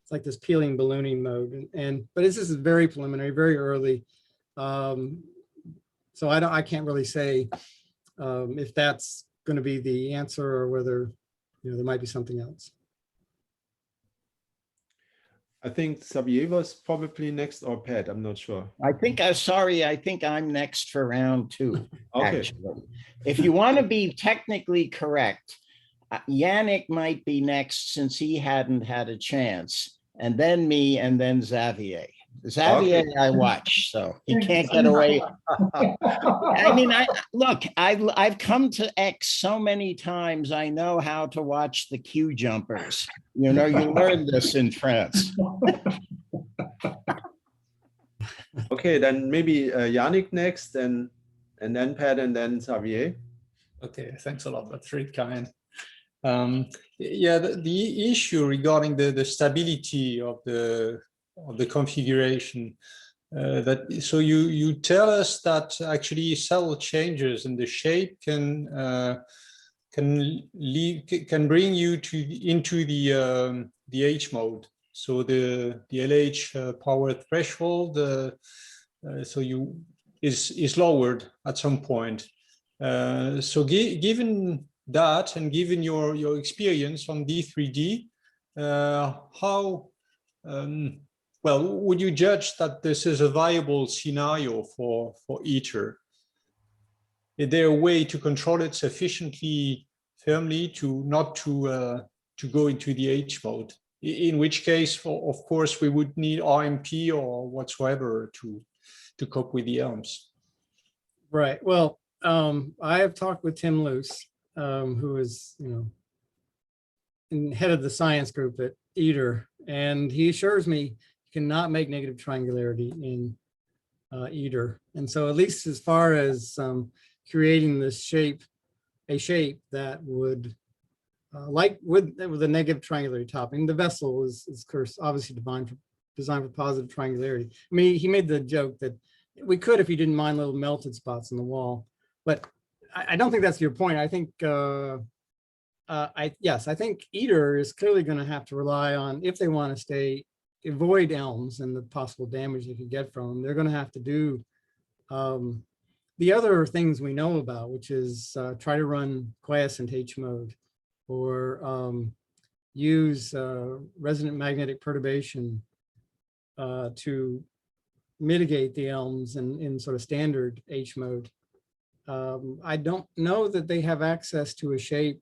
It's like this peeling ballooning mode. But this is very preliminary, very early. So I can't really say if that's going to be the answer or whether there might be something else. I think Xavier was probably next, or Pat, I'm not sure. I think I think I'm next for round 2. Okay. Actually, if you want to be technically correct, Yannick might be next since he hadn't had a chance, and then me, and then Xavier. Xavier, okay. I watch, so he can't get away. I mean, look, I've come to X so many times. I know how to watch the queue jumpers. You learn this in France. Okay, then maybe Yannick next, and then Pat, and then Xavier. Okay, thanks a lot. That's really kind. Yeah, the issue regarding the stability of the configuration. So you tell us that actually subtle changes in the shape can bring you into the H mode. So the LH power threshold is lowered at some point. So given that, and given your experience on D3D, how well would you judge that this is a viable scenario for ITER? Is there a way to control it sufficiently firmly to not to go into the H mode? In which case, of course, we would need RMP or whatsoever to cope with the ELMs. Right. Well, I have talked with Tim Luce, who is head of the science group at ITER, and he assures me you cannot make negative triangularity in ITER. And so, at least as far as creating this shape, a shape that would like with a negative triangularity topping. The vessel is of course obviously designed for positive triangularity. I mean, he made the joke that we could if you didn't mind little melted spots in the wall, but I don't think that's your point. I think I think ITER is clearly going to have to rely on, if they want to avoid ELMs and the possible damage they could get from them, they're going to have to do the other things we know about, which is try to run quiescent H mode, or use resonant magnetic perturbation to mitigate the ELMs in sort of standard H mode. I don't know that they have access to a shape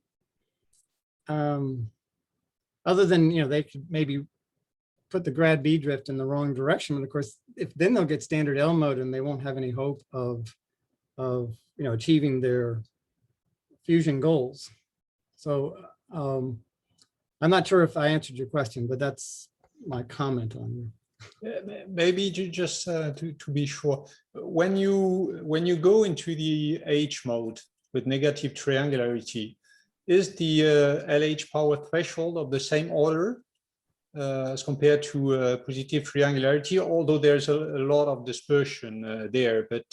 other than, they could maybe put the grad B drift in the wrong direction. But of course, then they'll get standard L mode and they won't have any hope of achieving their fusion goals. So I'm not sure if I answered your question, but that's my comment on it. Maybe just to be sure, when you go into the H mode with negative triangularity, is the LH power threshold of the same order as compared to positive triangularity? Although there's a lot of dispersion there, but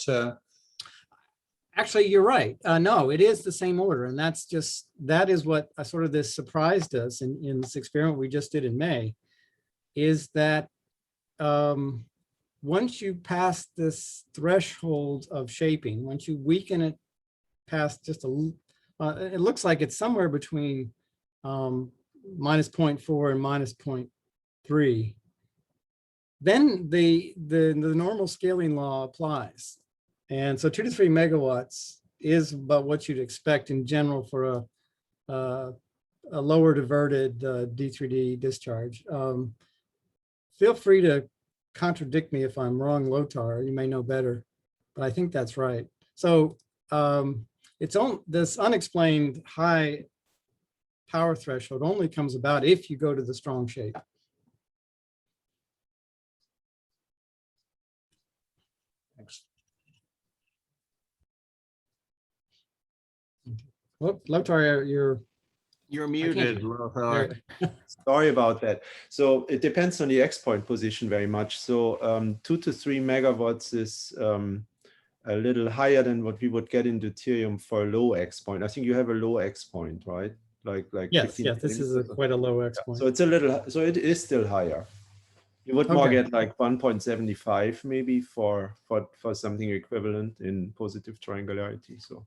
actually, you're right. No, it is the same order, and that is what sort of this surprised us in this experiment we just did in May, is that once you pass this threshold of shaping, once you weaken it past just it looks like it's somewhere between minus 0.4 and minus 0.3, then the normal scaling law applies. And so 2 to 3 megawatts is about what you'd expect in general for a lower diverted D3D discharge. Feel free to contradict me if I'm wrong, Lothar. You may know better, but I think that's right. So this unexplained high power threshold only comes about if you go to the strong shape. Thanks. Well, Lothar, you're muted, Lothar. Sorry about that. So it depends on the X point position very much. So 2 to 3 megawatts is a little higher than what we would get in deuterium for a low X point. I think you have a low X point, right? like Yes, 15 yes, this is quite a low X point. So it's a little, so it is still higher. You would more get like 1.75 maybe for something equivalent in positive triangularity. So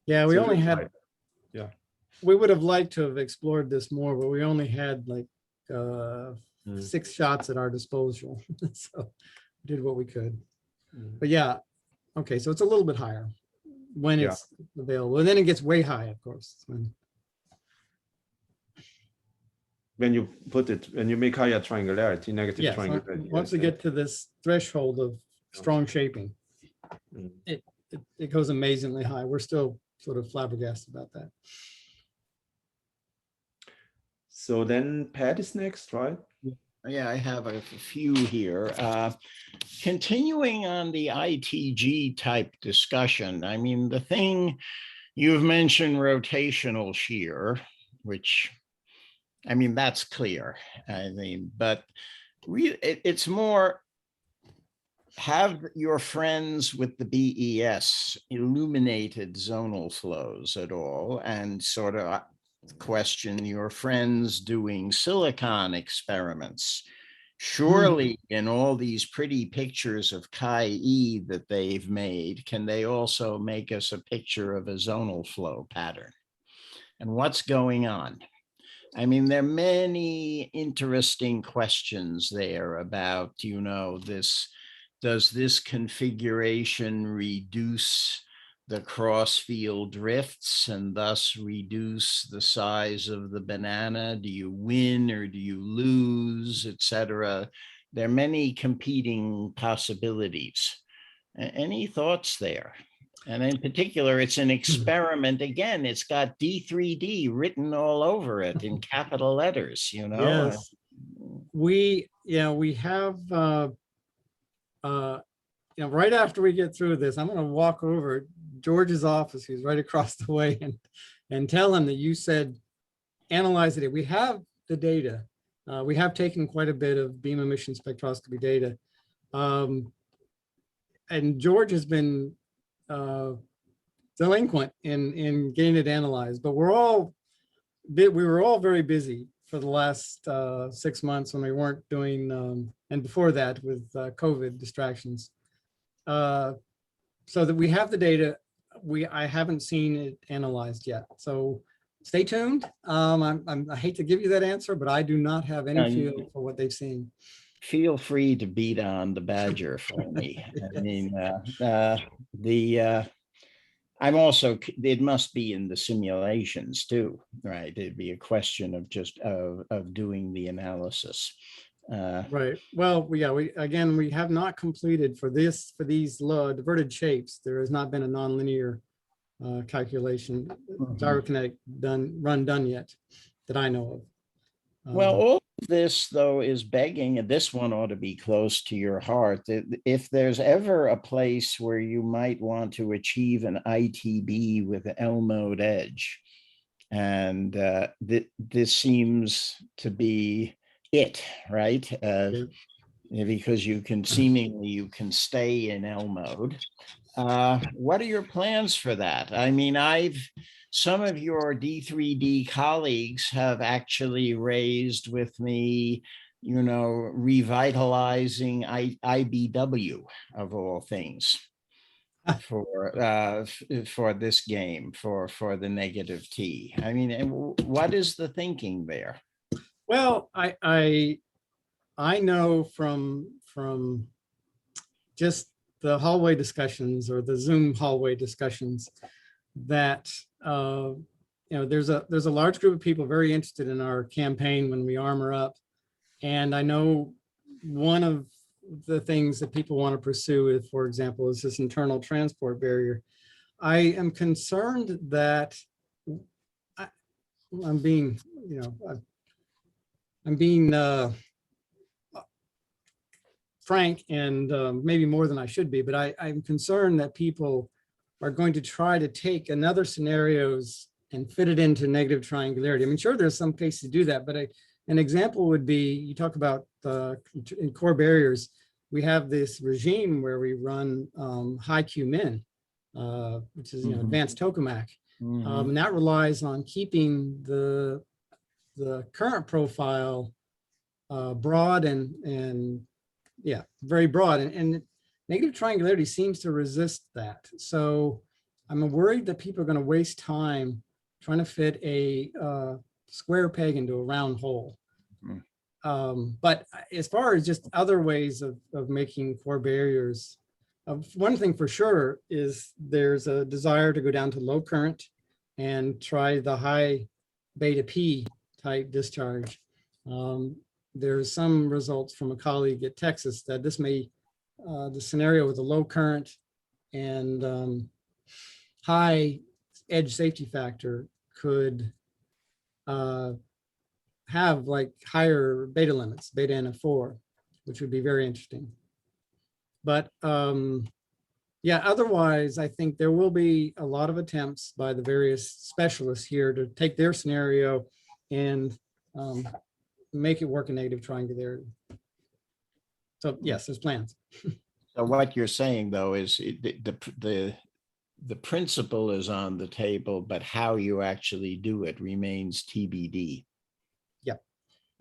yeah, we only had, yeah, we would have liked to have explored this more, but we only had like 6 shots at our disposal. So we did what we could. But yeah, okay, so it's a little bit higher when it's available. And then it gets way high, of course. When you put it, when you make higher triangularity, negative Yes, triangularity. once we get to this threshold of strong shaping, it goes amazingly high. We're still sort of flabbergasted about that. So then Pat is next, right? Yeah, I have a few here. Continuing on the ITG type discussion, I mean, the thing you've mentioned, rotational shear, which, I mean, that's clear. I mean, but it's more, have your friends with the BES illuminated zonal flows at all, and sort of question your friends doing silicon experiments? Surely in all these pretty pictures of Chi-E that they've made, can they also make us a picture of a zonal flow pattern? And what's going on? I mean, there are many interesting questions there about, you know, this, does this configuration reduce the cross-field drifts and thus reduce the size of the banana? Do you win or do you lose, etc.? There are many competing possibilities. Any thoughts there? And in particular, it's an experiment. Again, it's got D3D written all over it in capital letters, you know? Yes. We have, right after we get through this, I'm going to walk over George's office, who's right across the way, and tell him that you said, analyze it. We have the data. We have taken quite a bit of beam emission spectroscopy data. And George has been delinquent in getting it analyzed, but we were all very busy for the last 6 months when we weren't doing, and before that with COVID distractions. So that we have the data, I haven't seen it analyzed yet. So stay tuned. I hate to give you that answer, but I do not have any feel for what they've seen. Feel free to beat on the badger for me. I mean, I'm also, it must be in the simulations too, right? It'd be a question of just of doing the analysis. Right. Well, we have not completed for these diverted shapes. There has not been a nonlinear calculation, gyrokinetic done yet that I know of. Well, all of this though is begging, and this one ought to be close to your heart, that if there's ever a place where you might want to achieve an ITB with an L mode edge, and this seems to be it, right? Because you can stay in L mode. What are your plans for that? I mean, some of your D3D colleagues have actually raised with me, you know, revitalizing IBW of all things for this game, for the negative T. I mean, what is the thinking there? Well, I know from just the hallway discussions or the Zoom hallway discussions that there's a large group of people very interested in our campaign when we armor up, and I know one of the things that people want to pursue, for example, is this internal transport barrier. I am concerned that I'm being frank and maybe more than I should be, but I'm concerned that people are going to try to take another scenarios and fit it into negative triangularity. I mean, sure, there's some cases to do that, but an example would be, you talk about in core barriers, we have this regime where we run high Q min, which is advanced tokamak. Mhm. And that relies on keeping the current profile broad and yeah, very broad. And negative triangularity seems to resist that. So I'm worried that people are going to waste time trying to fit a square peg into a round hole. But as far as just other ways of making core barriers, one thing for sure is there's a desire to go down to low current and try the high beta P type discharge. There's some results from a colleague at Texas that this may, the scenario with a low current and high edge safety factor could have like higher beta limits, beta N of 4, which would be very interesting. But yeah, otherwise, I think there will be a lot of attempts by the various specialists here to take their scenario and make it work in negative triangularity. So yes, there's plans. So what you're saying though is the principle is on the table, but how you actually do it remains TBD. Yep.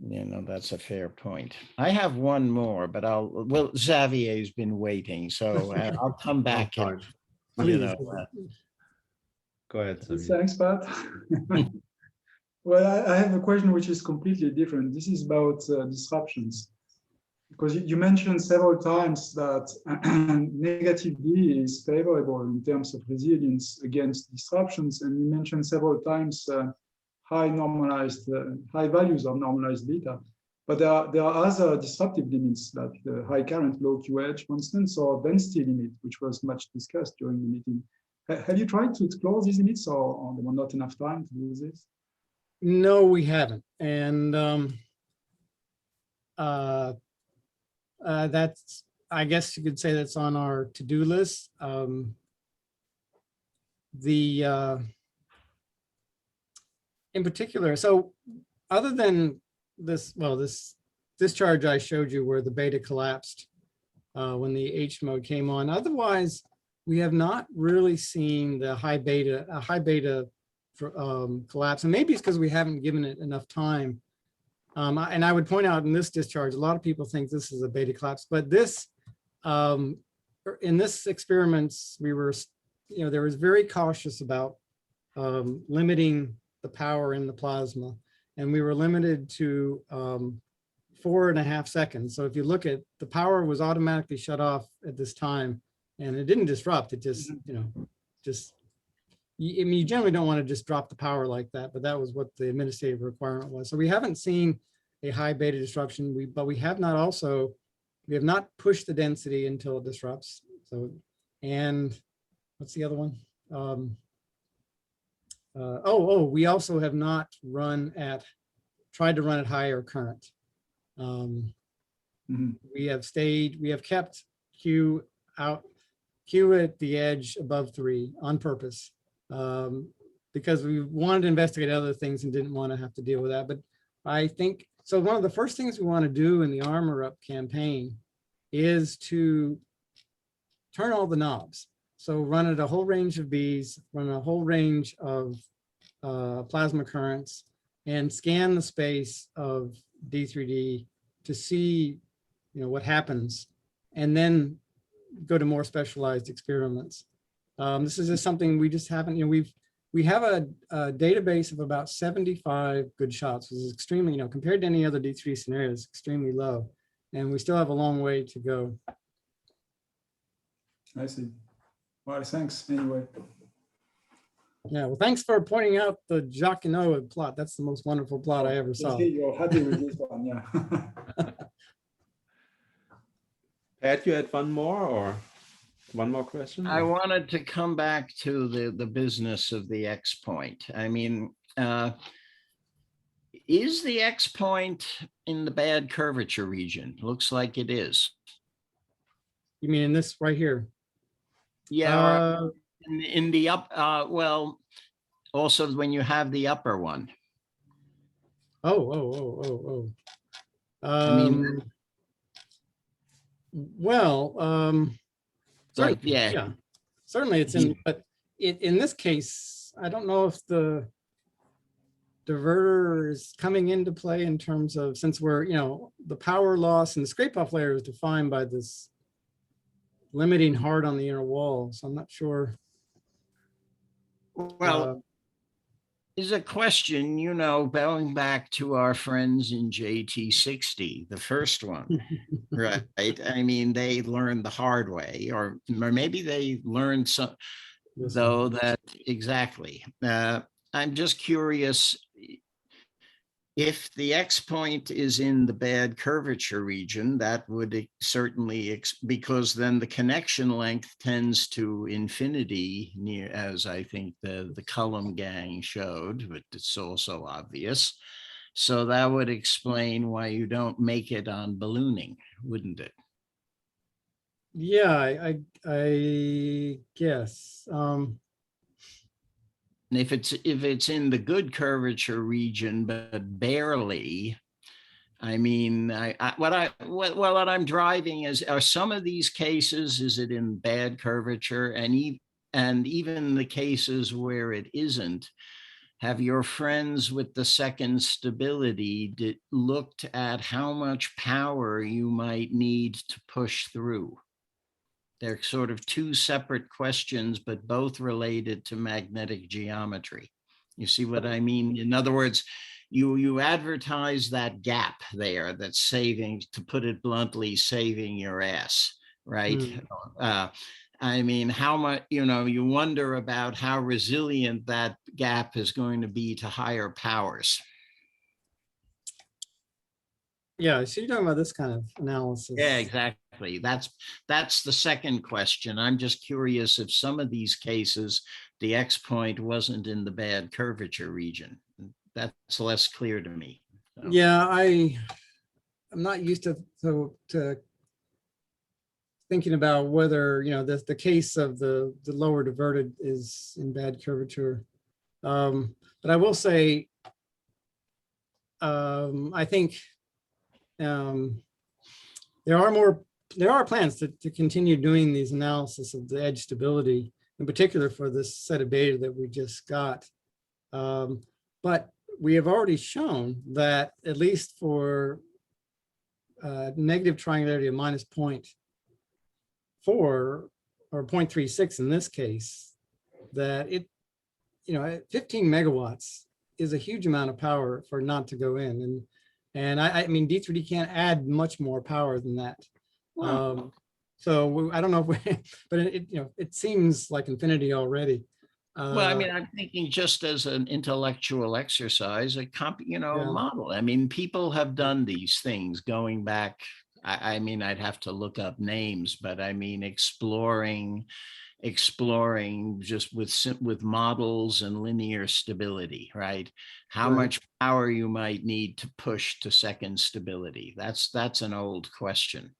You know, that's a fair point. I have one more, but well, Xavier's been waiting, so I'll come back. And, you know, Go ahead. Xavier. Thanks, Pat. Well, I have a question which is completely different. This is about disruptions. Because you mentioned several times that negative D is favorable in terms of resilience against disruptions. And you mentioned several times high values of normalized beta. But there are other disruptive limits like the high current, low QH, for instance, or density limit, which was much discussed during the meeting. Have you tried to explore these limits, or there was not enough time to do this? No, we haven't. And that's, I guess you could say that's on our to-do list. In particular, so other than this, well, this discharge I showed you where the beta collapsed when the H mode came on, otherwise we have not really seen the high beta collapse. And maybe it's because we haven't given it enough time. And I would point out in this discharge, a lot of people think this is a beta collapse, but this, in this experiments, we were, there was very cautious about limiting the power in the plasma. And we were limited to 4.5 seconds. So if you look at, the power was automatically shut off at this time, and it didn't disrupt, it just, I mean, you generally don't want to just drop the power like that, but that was what the administrative requirement was. So we haven't seen a high beta disruption, but we have not pushed the density until it disrupts. So, and what's the other one? We also have not tried to run at higher current. We have kept Q at the edge above 3 on purpose. Because we wanted to investigate other things and didn't want to have to deal with that. But I think, so one of the first things we want to do in the Armor Up campaign is to turn all the knobs. So run at a whole range of Bs, run a whole range of plasma currents, and scan the space of D3D to see, what happens, and then go to more specialized experiments. This is just something we just haven't, we have a database of about 75 good shots, which is extremely, compared to any other D3 scenarios, extremely low. And we still have a long way to go. I see. Well, thanks anyway. Yeah, well, thanks for pointing out the Jacquinot plot. That's the most wonderful plot I ever saw. You're happy with this one, yeah. Pat, you had one more question? I wanted to come back to the business of the X point. I mean, is the X point in the bad curvature region? Looks like it is. You mean in this right here? Yeah, in the up, well, also when you have the upper one. I mean, well, certainly, yeah, certainly it's in, but in this case, I don't know if the diverter is coming into play in terms of, since we're, the power loss and the scrape-off layer is defined by this limiting hard on the inner wall. So I'm not sure. Well, is a question, going back to our friends in JT60, the first one, right? I mean, they learned the hard way, or maybe they learned some, though that, exactly. I'm just curious, if the X point is in the bad curvature region, that would certainly, because then the connection length tends to infinity, near, as I think the Cullum gang showed, but it's also obvious. So that would explain why you don't make it on ballooning, wouldn't it? Yeah, I guess. And if it's in the good curvature region, but barely, I mean, what I'm driving is, are some of these cases, is it in bad curvature, and even the cases where it isn't, have your friends with the second stability looked at how much power you might need to push through? They're sort of two separate questions, but both related to magnetic geometry. You see what I mean? In other words, you advertise that gap there that's saving, to put it bluntly, saving your ass, right? I mean, how much, you wonder about how resilient that gap is going to be to higher powers. Yeah, so you're talking about this kind of analysis. Yeah, exactly. That's the second question. I'm just curious if some of these cases, the X point wasn't in the bad curvature region. That's less clear to me. So. Yeah, I'm not used to thinking about whether, the case of the lower diverted is in bad curvature. But I will say, I think there are plans to continue doing these analysis of the edge stability, in particular for this set of data that we just got. But we have already shown that, at least for negative triangularity of -0.4 or 0.36 in this case, that it, at 15 megawatts is a huge amount of power for not to go in. And I mean, D3D can't add much more power than that. Wow. So I don't know if but it seems like infinity already. Well, I mean, I'm thinking just as an intellectual exercise, a model. I mean, people have done these things going back. I mean, I'd have to look up names, but I mean, exploring just with models and linear stability, right? How much power you might need to push to second stability. That's an old question.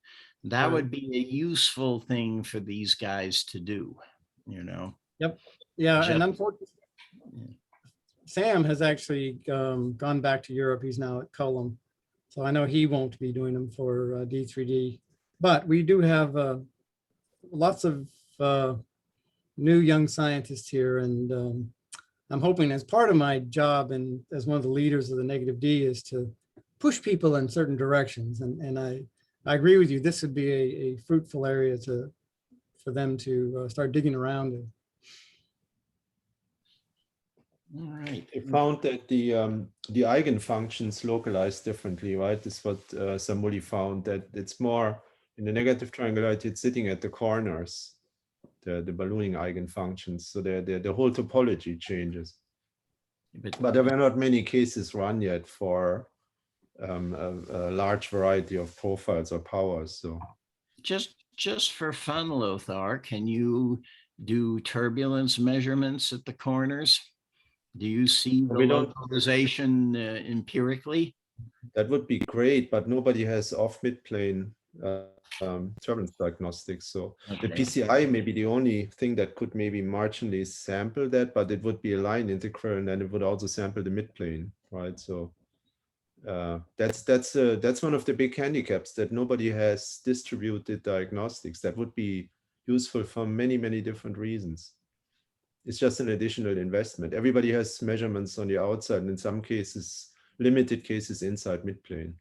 That would be a useful thing for these guys to do, Yep. Yeah, and unfortunately, Sam has actually gone back to Europe. He's now at Cullum. So I know he won't be doing them for D3D. But we do have lots of new young scientists here. And I'm hoping, as part of my job and as one of the leaders of the negative D, is to push people in certain directions. And I agree with you. This would be a fruitful area for them to start digging around in. All right. They found that the eigenfunctions localize differently, right? This is what Samuli found, that it's more in the negative triangularity, it's sitting at the corners, the ballooning eigenfunctions. So the whole topology changes. But there were not many cases run yet for a large variety of profiles or powers. So just for fun, Lothar, can you do turbulence measurements at the corners? Do you see the localization empirically? That would be great, but nobody has off midplane turbulence diagnostics. So the PCI may be the only thing that could maybe marginally sample that, but it would be a line integral, and then it would also sample the midplane, right? So that's one of the big handicaps, that nobody has distributed diagnostics. That would be useful for many different reasons. it's just an additional investment. Everybody has measurements on the outside, and in some cases, limited cases inside midplane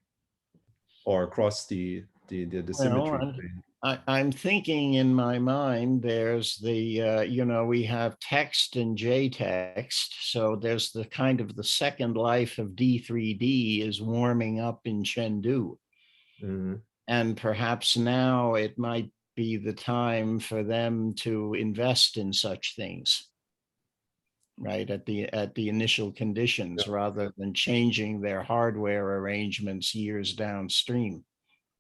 or across the symmetry plane. I'm thinking in my mind, there's the, you know, we have text and JText. So there's the kind of the second life of D3D is warming up in Chengdu. And perhaps now it might be the time for them to invest in such things, right, at the initial conditions, rather than changing their hardware arrangements years downstream.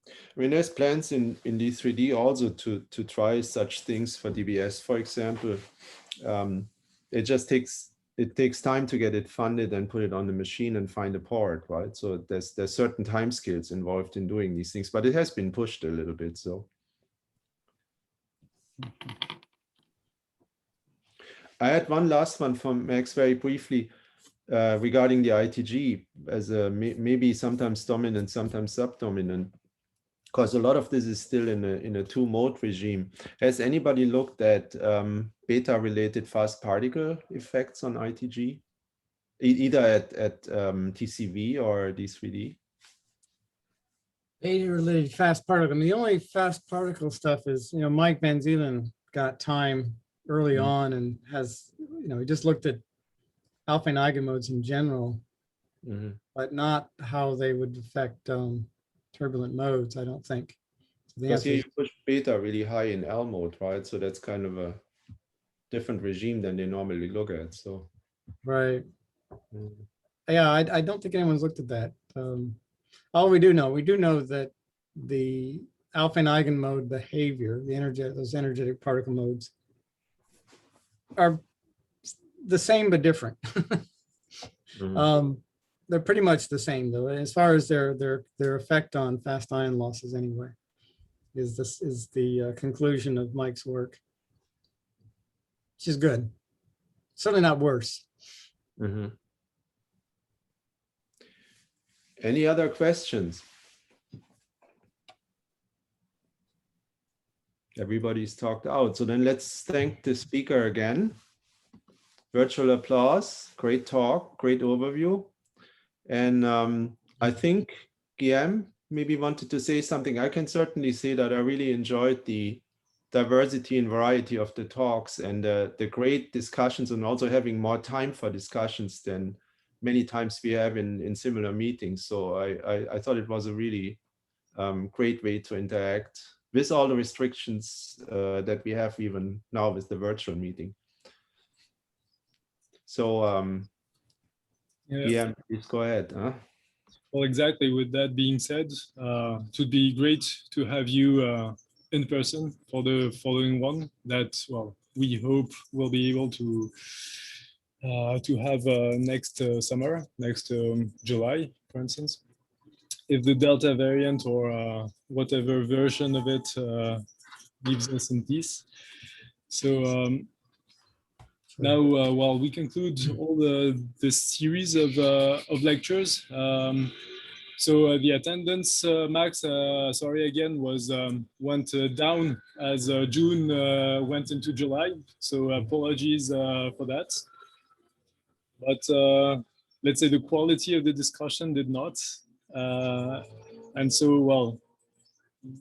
I mean, there's plans in D3D also to try such things for DBS, for example. It just takes time to get it funded and put it on the machine and find a part, right? So there's certain time scales involved in doing these things, but it has been pushed a little bit. So I had one last one from Max very briefly regarding the ITG as a maybe sometimes dominant, sometimes subdominant, because a lot of this is still in a two-mode regime. Has anybody looked at beta-related fast particle effects on ITG, either at TCV or D3D? Beta-related fast particle. I mean, the only fast particle stuff is, you know, Mike Van Zeelen got time early on and has, you know, he just looked at alpha and eigenmodes in general, but not how they would affect turbulent modes, I don't think. So because here you push beta really high in L mode, right? So that's kind of a different regime than they normally look at. So right. Yeah, I don't think anyone's looked at that. All we do know that the alpha and eigenmode behavior, those energetic particle modes, are the same but different. They're pretty much the same though, as far as their effect on fast ion losses anyway, is the conclusion of Mike's work, which is good. Certainly not worse. Any other questions? Everybody's talked out. So then let's thank the speaker again. Virtual applause, great talk, great overview. And I think Guillaume maybe wanted to say something. I can certainly say that I really enjoyed the diversity and variety of the talks and the great discussions, and also having more time for discussions than many times we have in similar meetings. So I thought it was a really great way to interact with all the restrictions that we have even now with the virtual meeting. So yeah, please go ahead. Well, exactly. With that being said, it would be great to have you in person for the following one that, well, we hope we'll be able to have next summer, next July, for instance, if the Delta variant or whatever version of it leaves us in peace. So now, while we conclude all this series of lectures, so the attendance, Max, sorry again, went down as June went into July. So apologies for that. But let's say the quality of the discussion did not. And so, well,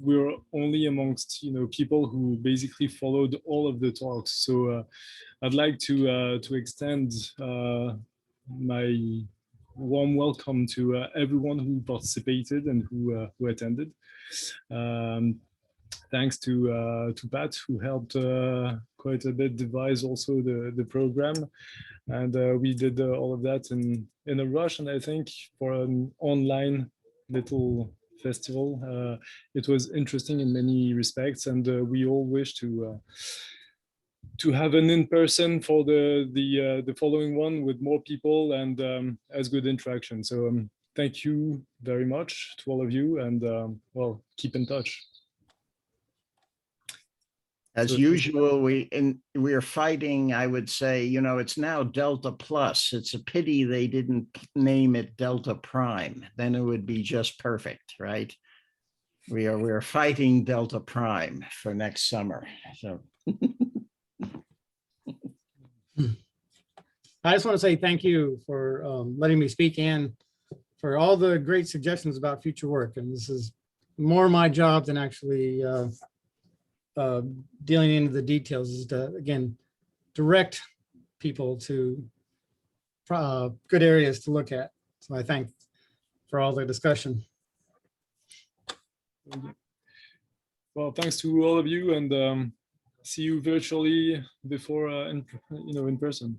we're only amongst, you know, people who basically followed all of the talks. So I'd like to extend my warm welcome to everyone who participated and who attended. Thanks to Pat, who helped quite a bit devise also the program. And we did all of that in a rush. And I think for an online little festival, it was interesting in many respects. And we all wish to have an in-person for the following one with more people and as good interaction. So thank you very much to all of you, and well, keep in touch. As usual, we're fighting, I would say, you know, it's now Delta Plus. It's a pity they didn't name it Delta Prime. Then it would be just perfect, right? We're fighting Delta Prime for next summer. So I just want to say thank you for letting me speak and for all the great suggestions about future work. And this is more my job than actually dealing into the details, is to, again, direct people to good areas to look at. So I thank for all the discussion. Well, thanks to all of you, and see you virtually before in person.